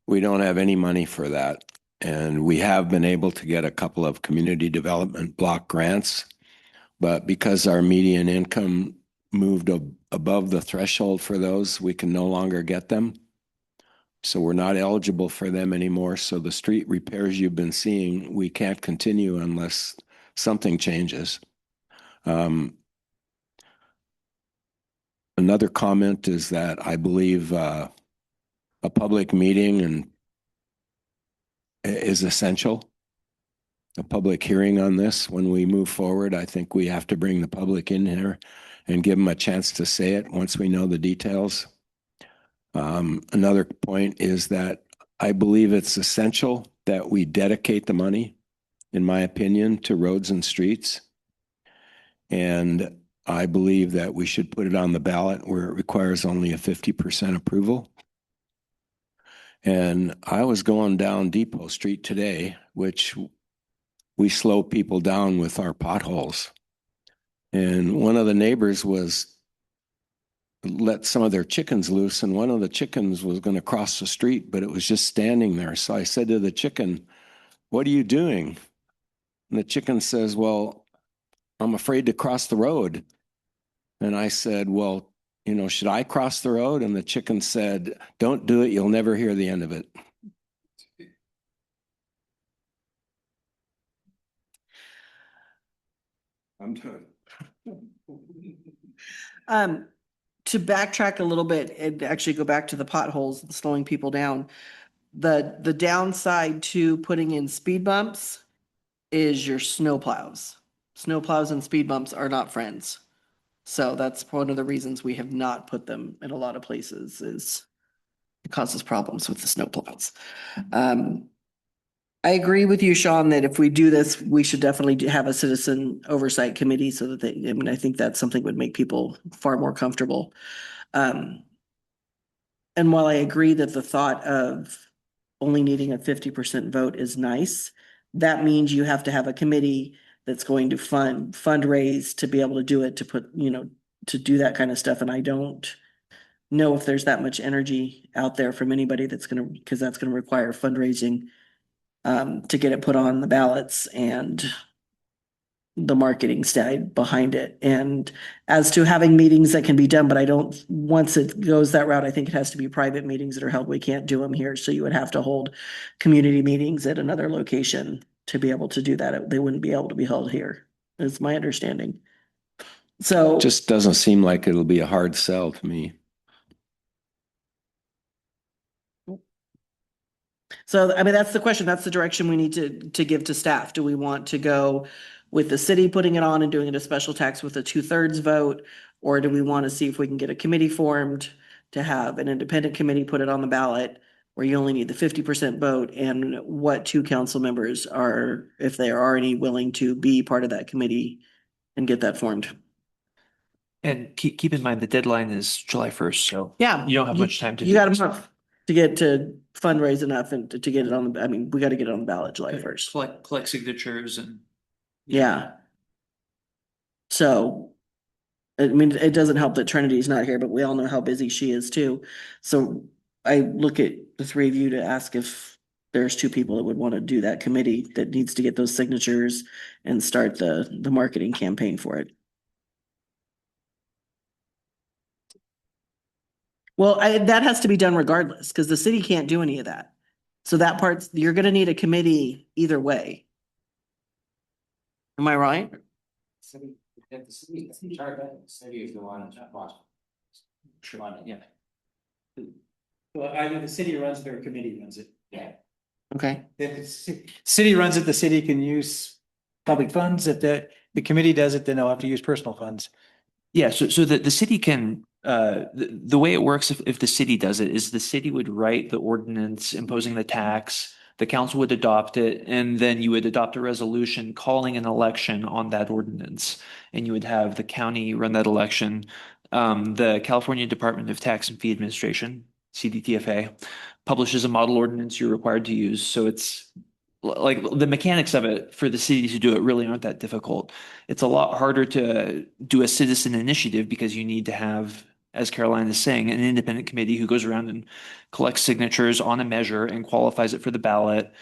We don't have any money for that. And we have been able to get a couple of community development block grants, but because our median income moved above the threshold for those, we can no longer get them. So we're not eligible for them anymore. So the street repairs you've been seeing, we can't continue unless something changes. Another comment is that I believe a public meeting is essential. A public hearing on this when we move forward. I think we have to bring the public in here and give them a chance to say it once we know the details. Another point is that I believe it's essential that we dedicate the money, in my opinion, to roads and streets. And I believe that we should put it on the ballot where it requires only a 50% approval. And I was going down Depot Street today, which we slow people down with our potholes. And one of the neighbors let some of their chickens loose, and one of the chickens was going to cross the street, but it was just standing there. So I said to the chicken, "What are you doing?" And the chicken says, "Well, I'm afraid to cross the road." And I said, "Well, should I cross the road?" And the chicken said, "Don't do it. You'll never hear the end of it." I'm done. To backtrack a little bit and actually go back to the potholes and slowing people down. The downside to putting in speed bumps is your snow plows. Snow plows and speed bumps are not friends. So that's one of the reasons we have not put them in a lot of places is it causes problems with the snow plows. I agree with you, Sean, that if we do this, we should definitely have a citizen oversight committee so that they, I mean, I think that's something would make people far more comfortable. And while I agree that the thought of only needing a 50% vote is nice, that means you have to have a committee that's going to fundraise to be able to do it, to put, to do that kind of stuff. And I don't know if there's that much energy out there from anybody because that's gonna require fundraising to get it put on the ballots and the marketing side behind it. And as to having meetings that can be done, but I don't, once it goes that route, I think it has to be private meetings that are held. We can't do them here. So you would have to hold community meetings at another location to be able to do that. They wouldn't be able to be held here, is my understanding. So Just doesn't seem like it'll be a hard sell to me. So, I mean, that's the question. That's the direction we need to give to staff. Do we want to go with the city putting it on and doing it a special tax with a 2/3 vote? Or do we want to see if we can get a committee formed to have an independent committee put it on the ballot where you only need the 50% vote, and what two council members are, if they are already willing to be part of that committee and get that formed? And keep in mind, the deadline is July 1st, so Yeah. you don't have much time to You do got a this. month to get to fundraise enough and to get it on the, I mean, we got to get it on the ballot July 1st. Collect signatures and. Yeah. So, I mean, it doesn't help that Trinity's not here, but we all know how busy she is too. So I look at the three of you to ask if there's two people that would want to do that committee that needs to get those signatures and start the marketing campaign for it. Well, that has to be done regardless, because the city can't do any of that. So that part's, you're gonna need a committee either way. Am I right? If the city, the city is the one Yeah. Well, either the city runs it or a committee runs it. Yeah. Okay. If the city runs it, the city can use public funds. If the committee does it, then they'll have to use personal funds. Yeah, so the city can, the way it works, if the city does it, is the city would write the ordinance imposing the tax, the council would adopt it, and then you would adopt a resolution calling an election on that ordinance. And you would have the county run that election. The California Department of Tax and Fee Administration, CDTFA, publishes a model ordinance you're required to use. So it's like the mechanics of it for the city to do it really aren't that difficult. It's a lot harder to do a citizen initiative because you need to have, as Caroline is saying, an independent committee who goes around and collects signatures on a measure and qualifies it for the ballot.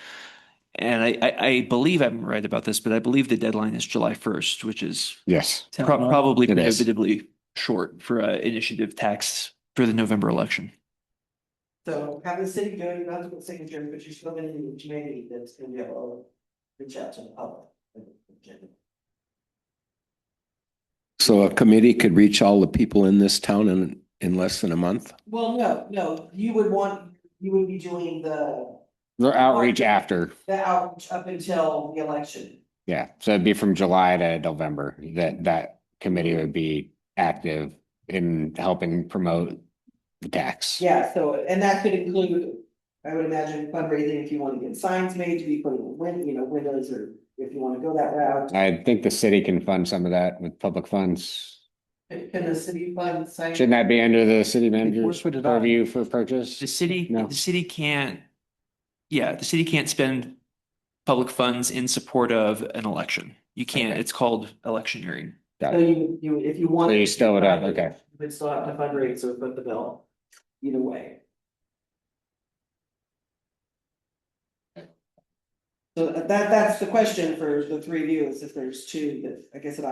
And I believe I'm right about this, but I believe the deadline is July 1st, which is Yes. probably It is. prohibitively short for an initiative tax for the November election. So have the city go, you don't have to put signatures, but you still gonna need a committee that's gonna be able to reach out to the public. So a committee could reach all the people in this town in less than a month? Well, no, you would be doing the outreach after. outreach up until the election. Yeah, so it'd be from July to November that committee would be active in helping promote the tax. Yeah, so, and that could include, I would imagine fundraising if you want to get signs made to be put in windows, or if you want to go that route. I think the city can fund some of that with public funds. Can the city fund signs? Shouldn't that be under the city manager's put it on. purview for purchase? The city, No. the city can't, the city can't spend public funds in support of an election. You can't, Okay. it's called electioneering. So you, if you want. So you still would have, okay. You would still have to fundraise or put the bill, either way. So that's the question for the three of you, is if there's two that, like I said,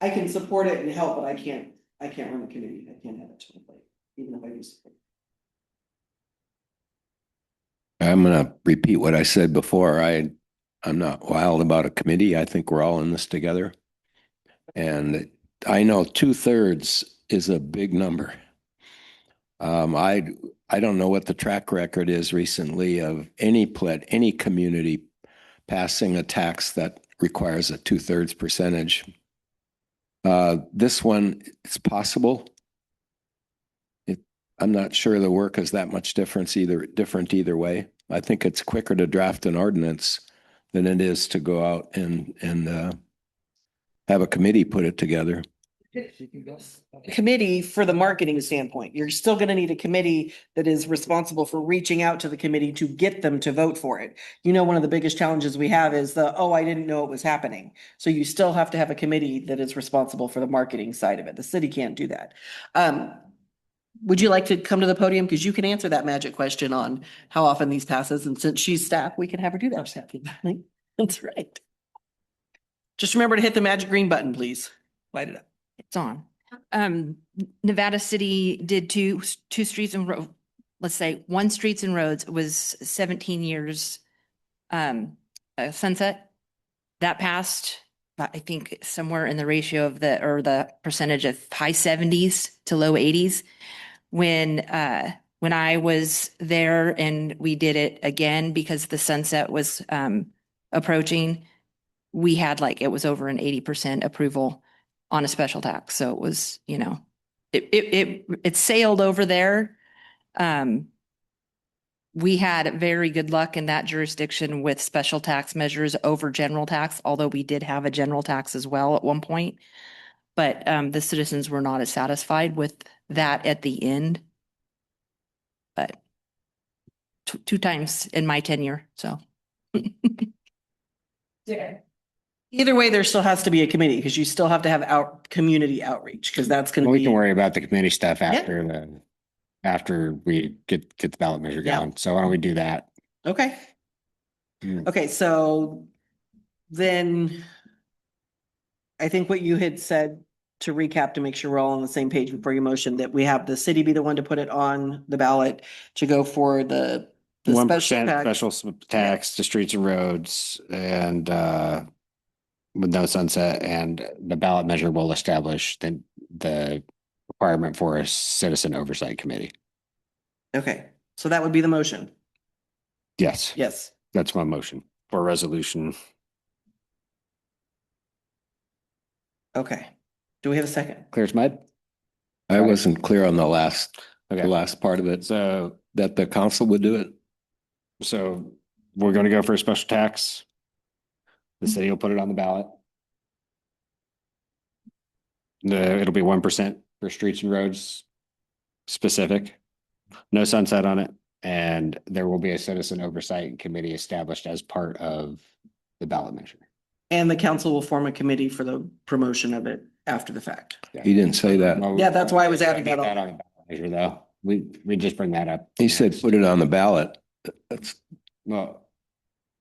I can support it and help, but I can't run the committee. I can't have it to my plate, even if I do support. I'm gonna repeat what I said before. I'm not wild about a committee. I think we're all in this together. And I know 2/3 is a big number. I don't know what the track record is recently of any community passing a tax that requires a 2/3 percentage. This one, it's possible. I'm not sure the work is that much different either way. I think it's quicker to draft an ordinance than it is to go out and have a committee put it together. Committee for the marketing standpoint. You're still going to need a committee that is responsible for reaching out to the committee to get them to vote for it. You know, one of the biggest challenges we have is I didn't know it was happening. So you still have to have a committee that is responsible for the marketing side of it. The city can't do that. Would you like to come to the podium? Because you can answer that magic question on how often these passes. And since she's staff, we can have her do that. That's right. Just remember to hit the magic green button, please. Light it up. It's on. Nevada City did two streets and road, let's say one streets and roads was 17 years sunset. That passed, I think somewhere in the ratio of the percentage of high 70s to low 80s. When I was there and we did it again because the sunset was approaching, we had it was over an 80% approval on a special tax. So it was, it sailed over there. We had very good luck in that jurisdiction with special tax measures over general tax, although we did have a general tax as well at one point. But the citizens were not as satisfied with that at the end. But two times in my tenure, so. Yeah. Either way, there still has to be a committee because you still have to have community outreach because that's going to be. We can worry about the committee stuff after we get the ballot measure going. So why don't we do that? Okay. Okay, so then I think what you had said, to recap, to make sure we're all on the same page before your motion, that we have the city be the one to put it on the ballot to go for the 1% special tax to streets and roads and with no sunset, and the ballot measure will establish the requirement for a citizen oversight committee. Okay, so that would be the motion. Yes. Yes. That's my motion for a resolution. Okay. Do we have a second? Clear as mud? I wasn't clear on the last part of it. So that the council would do it. So we're going to go for a special tax. The city will put it on the ballot. It'll be 1% for streets and roads specific, no sunset on it. And there will be a citizen oversight committee established as part of the ballot measure. And the council will form a committee for the promotion of it after the fact. Yeah. He didn't say that. Yeah, that's why I was adding that on the ballot measure, though. We just bring that up. He said put it on the ballot. That's well.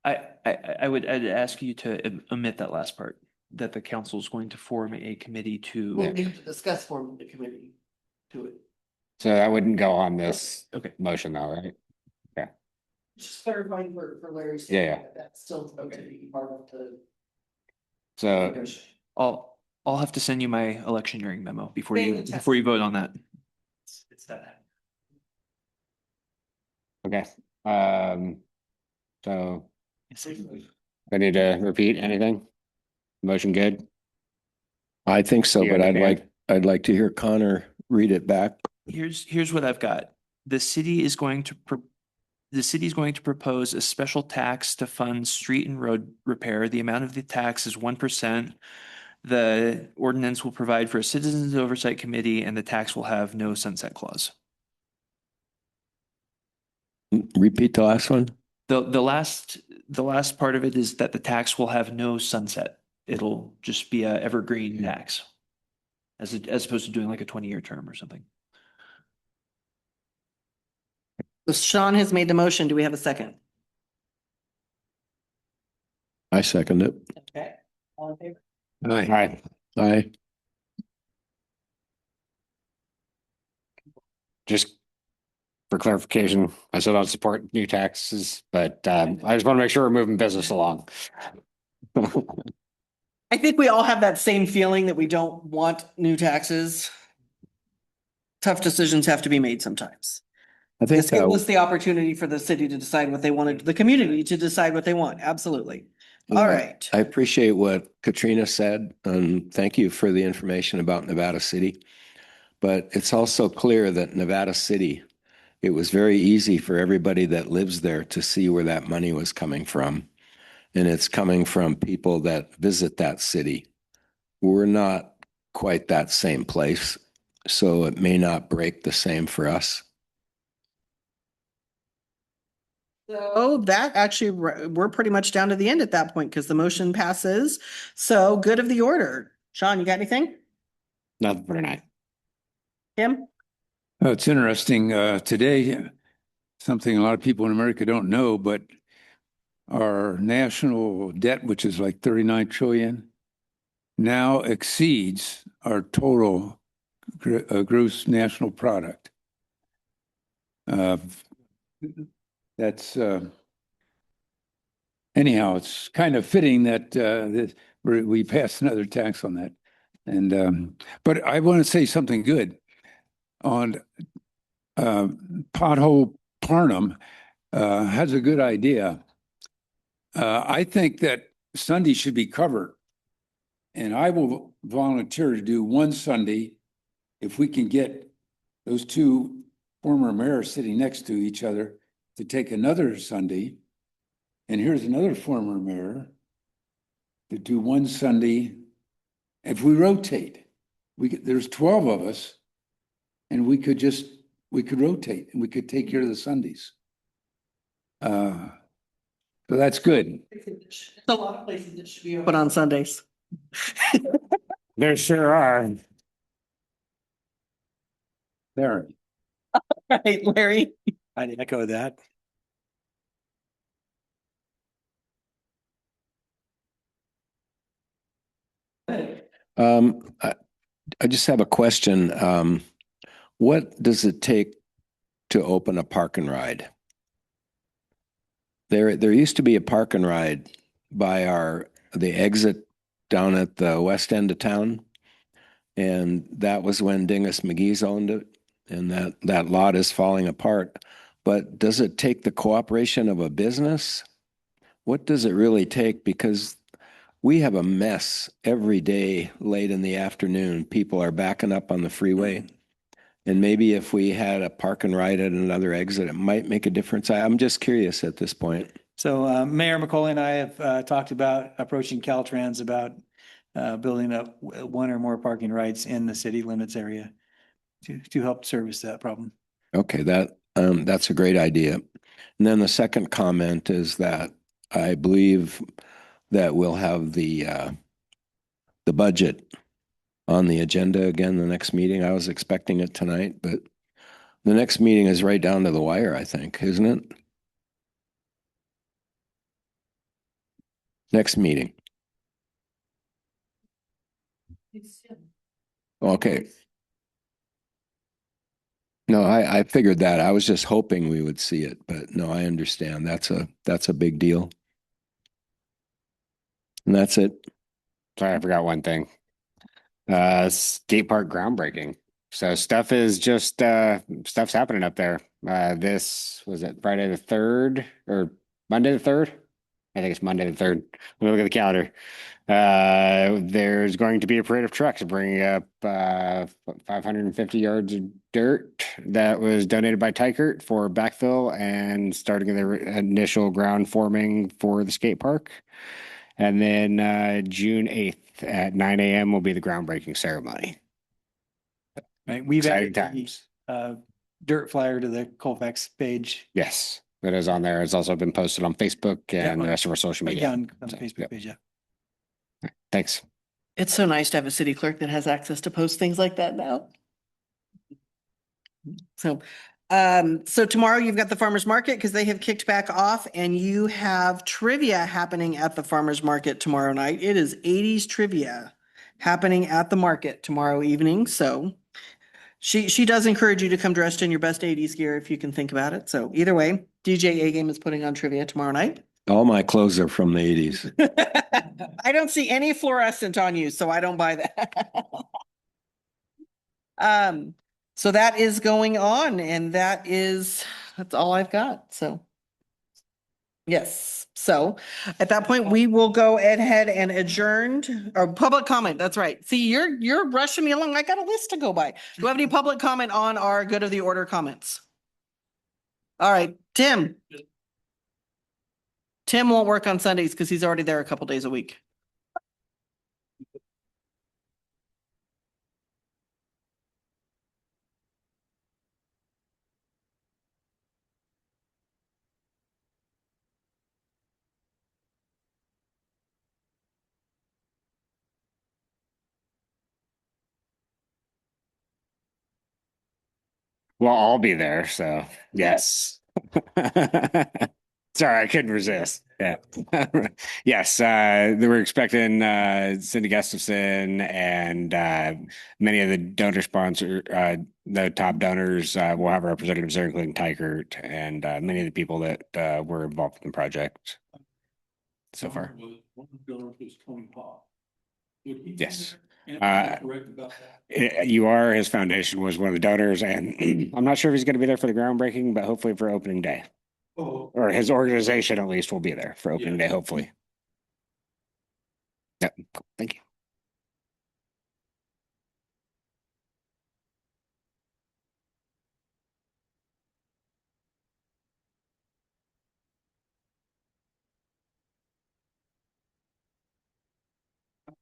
I'd ask you to omit that last part, that the council is going to form a committee to. We'll need to discuss forming the committee to it. So that wouldn't go on this motion though, right? Yeah. Just clarifying for Larry's. Yeah. That's still to be part of the. So I'll have to send you my electioneering memo before you vote on that. It's that. Okay. So I need to repeat anything? Motion good? I think so, but I'd like to hear Connor read it back. Here's what I've got. The city is going to propose a special tax to fund street and road repair. The amount of the tax is 1%. The ordinance will provide for a citizens oversight committee, and the tax will have no sunset clause. Repeat the last one. The last part of it is that the tax will have no sunset. It'll just be a evergreen tax, as opposed to doing like a 20-year term or something. So Sean has made the motion. Do we have a second? I second it. Okay. All in favor? Aye. Aye. Just for clarification, I still don't support new taxes, but I just want to make sure we're moving business along. I think we all have that same feeling that we don't want new taxes. Tough decisions have to be made sometimes. I think This gives us the opportunity for the city to decide what they wanted, the community to decide what they want. Absolutely. All right. I appreciate what Katrina said, and thank you for the information about Nevada City. But it's also clear that Nevada City, it was very easy for everybody that lives there to see where that money was coming from. And it's coming from people that visit that city. We're not quite that same place, so it may not break the same for us. So that actually, we're pretty much down to the end at that point because the motion passes. So good of the order. Sean, you got anything? Nothing for tonight. Kim? It's interesting, today, something a lot of people in America don't know, but our national debt, which is like 39 trillion, now exceeds our total gross national product. That's anyhow, it's kind of fitting that we passed another tax on that. And but I want to say something good on Pothole Parnham has a good idea. I think that Sunday should be covered, and I will volunteer to do one Sunday if we can get those two former mayors sitting next to each other to take another Sunday. And here's another former mayor to do one Sunday. If we rotate, there's 12 of us, and we could rotate and we could take care of the Sundays. So that's good. There's a lot of places that should be open on Sundays. There sure are. There. Right, Larry? I'd echo that. I just have a question. What does it take to open a park and ride? There used to be a park and ride by the exit down at the west end of town. And that was when Dingus McGee's owned it. And that lot is falling apart. But does it take the cooperation of a business? What does it really take? Because we have a mess every day late in the afternoon. People are backing up on the freeway. And maybe if we had a park and ride at another exit, it might make a difference. I'm just curious at this point. So Mayor McCauley and I have talked about approaching Caltrans about building up one or more parking rights in the city limits area to help service that problem. Okay, that's a great idea. And then the second comment is that I believe that we'll have the budget on the agenda again the next meeting. I was expecting it tonight, but the next meeting is right down to the wire, I think, isn't it? Next meeting. Okay. No, I figured that. I was just hoping we would see it, but no, I understand. That's a big deal. And that's it. Sorry, I forgot one thing. Skate park groundbreaking. So stuff's happening up there. This was it Friday the 3rd or Monday the 3rd? I think it's Monday the 3rd. Let me look at the calendar. There's going to be a parade of trucks bringing up 550 yards of dirt that was donated by Tykert for backfill and starting the initial ground forming for the skate park. And then June 8th at 9 a.m. will be the groundbreaking ceremony. Right, we've Exciting added the dirt flyer to the Colfax page. Yes, that is on there. It's also been posted on Facebook and the rest of our social media. Yeah, on the Facebook page, yeah. Thanks. It's so nice to have a city clerk that has access to post things like that now. So tomorrow you've got the farmer's market because they have kicked back off and you have trivia happening at the farmer's market tomorrow night. It is 80s trivia happening at the market tomorrow evening. So she does encourage you to come dressed in your best 80s gear if you can think about it. So either way, DJ A Game is putting on trivia tomorrow night. All my clothes are from the 80s. I don't see any fluorescent on you, so I don't buy that. So that is going on, and that's all I've got, so. Yes, so at that point, we will go ahead and adjourned, or public comment, that's right. See, you're rushing me along, I got a list to go by. Do you have any public comment on our good of the order comments? All right, Tim. Tim won't work on Sundays because he's already there a couple days a week. Well, I'll be there, so yes. Sorry, I couldn't resist. Yeah. Yes, we're expecting Cindy Gustafson and many of the donor sponsor, the top donors will have representatives there, including Tykert and many of the people that were involved in the project so far. Yes. You are, his foundation was one of the donors, and I'm not sure if he's going to be there for the groundbreaking, but hopefully for opening day. Or his organization at least will be there for opening day, hopefully. Yep. Thank you.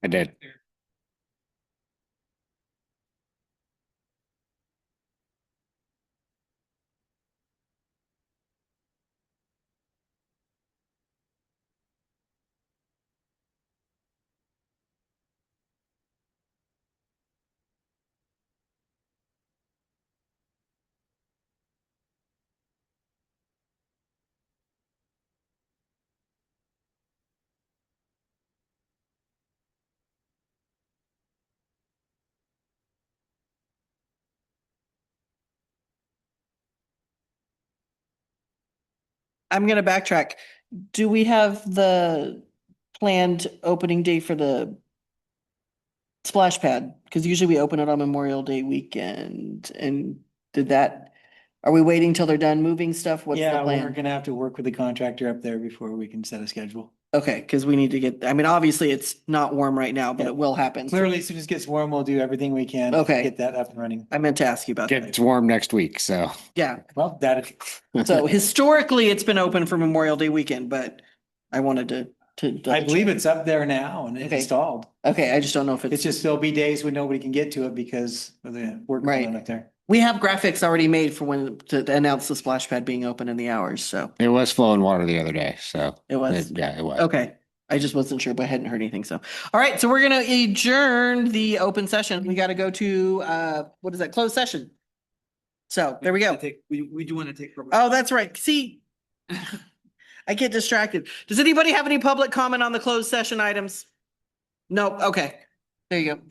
I did. I'm gonna backtrack. Do we have the planned opening day for the splash pad? Because usually we open it on Memorial Day weekend, and are we waiting till they're done moving stuff? What's the Yeah, we're plan? gonna have to work with the contractor up there before we can set a schedule. Okay, because we need to get, I mean, obviously it's not warm right now, but Yeah. it will happen. Clearly, as soon as it gets warm, we'll do everything we can to Okay. get that up and running. I meant to ask you about that. It's warm next week, so. Yeah, Well, that, so historically, it's been open for Memorial Day weekend, but I wanted to. I believe it's up there now and it's Okay. installed. Okay, I just don't know if It's it's, just, there'll be days when nobody can get to it because of the work going on Right. up there. we have graphics already made for when, to announce the splash pad being open in the hours, so It was flowing water the other day, so. it was. Yeah, it was. Okay, I just wasn't sure, but I hadn't heard anything, so. All right, so we're gonna adjourn the open session. We gotta go to, what is that, closed session? So, there we go. We do want to take. Oh, that's right. See, I get distracted. Does anybody have any public comment on the closed session items? No, okay. There you go. Thank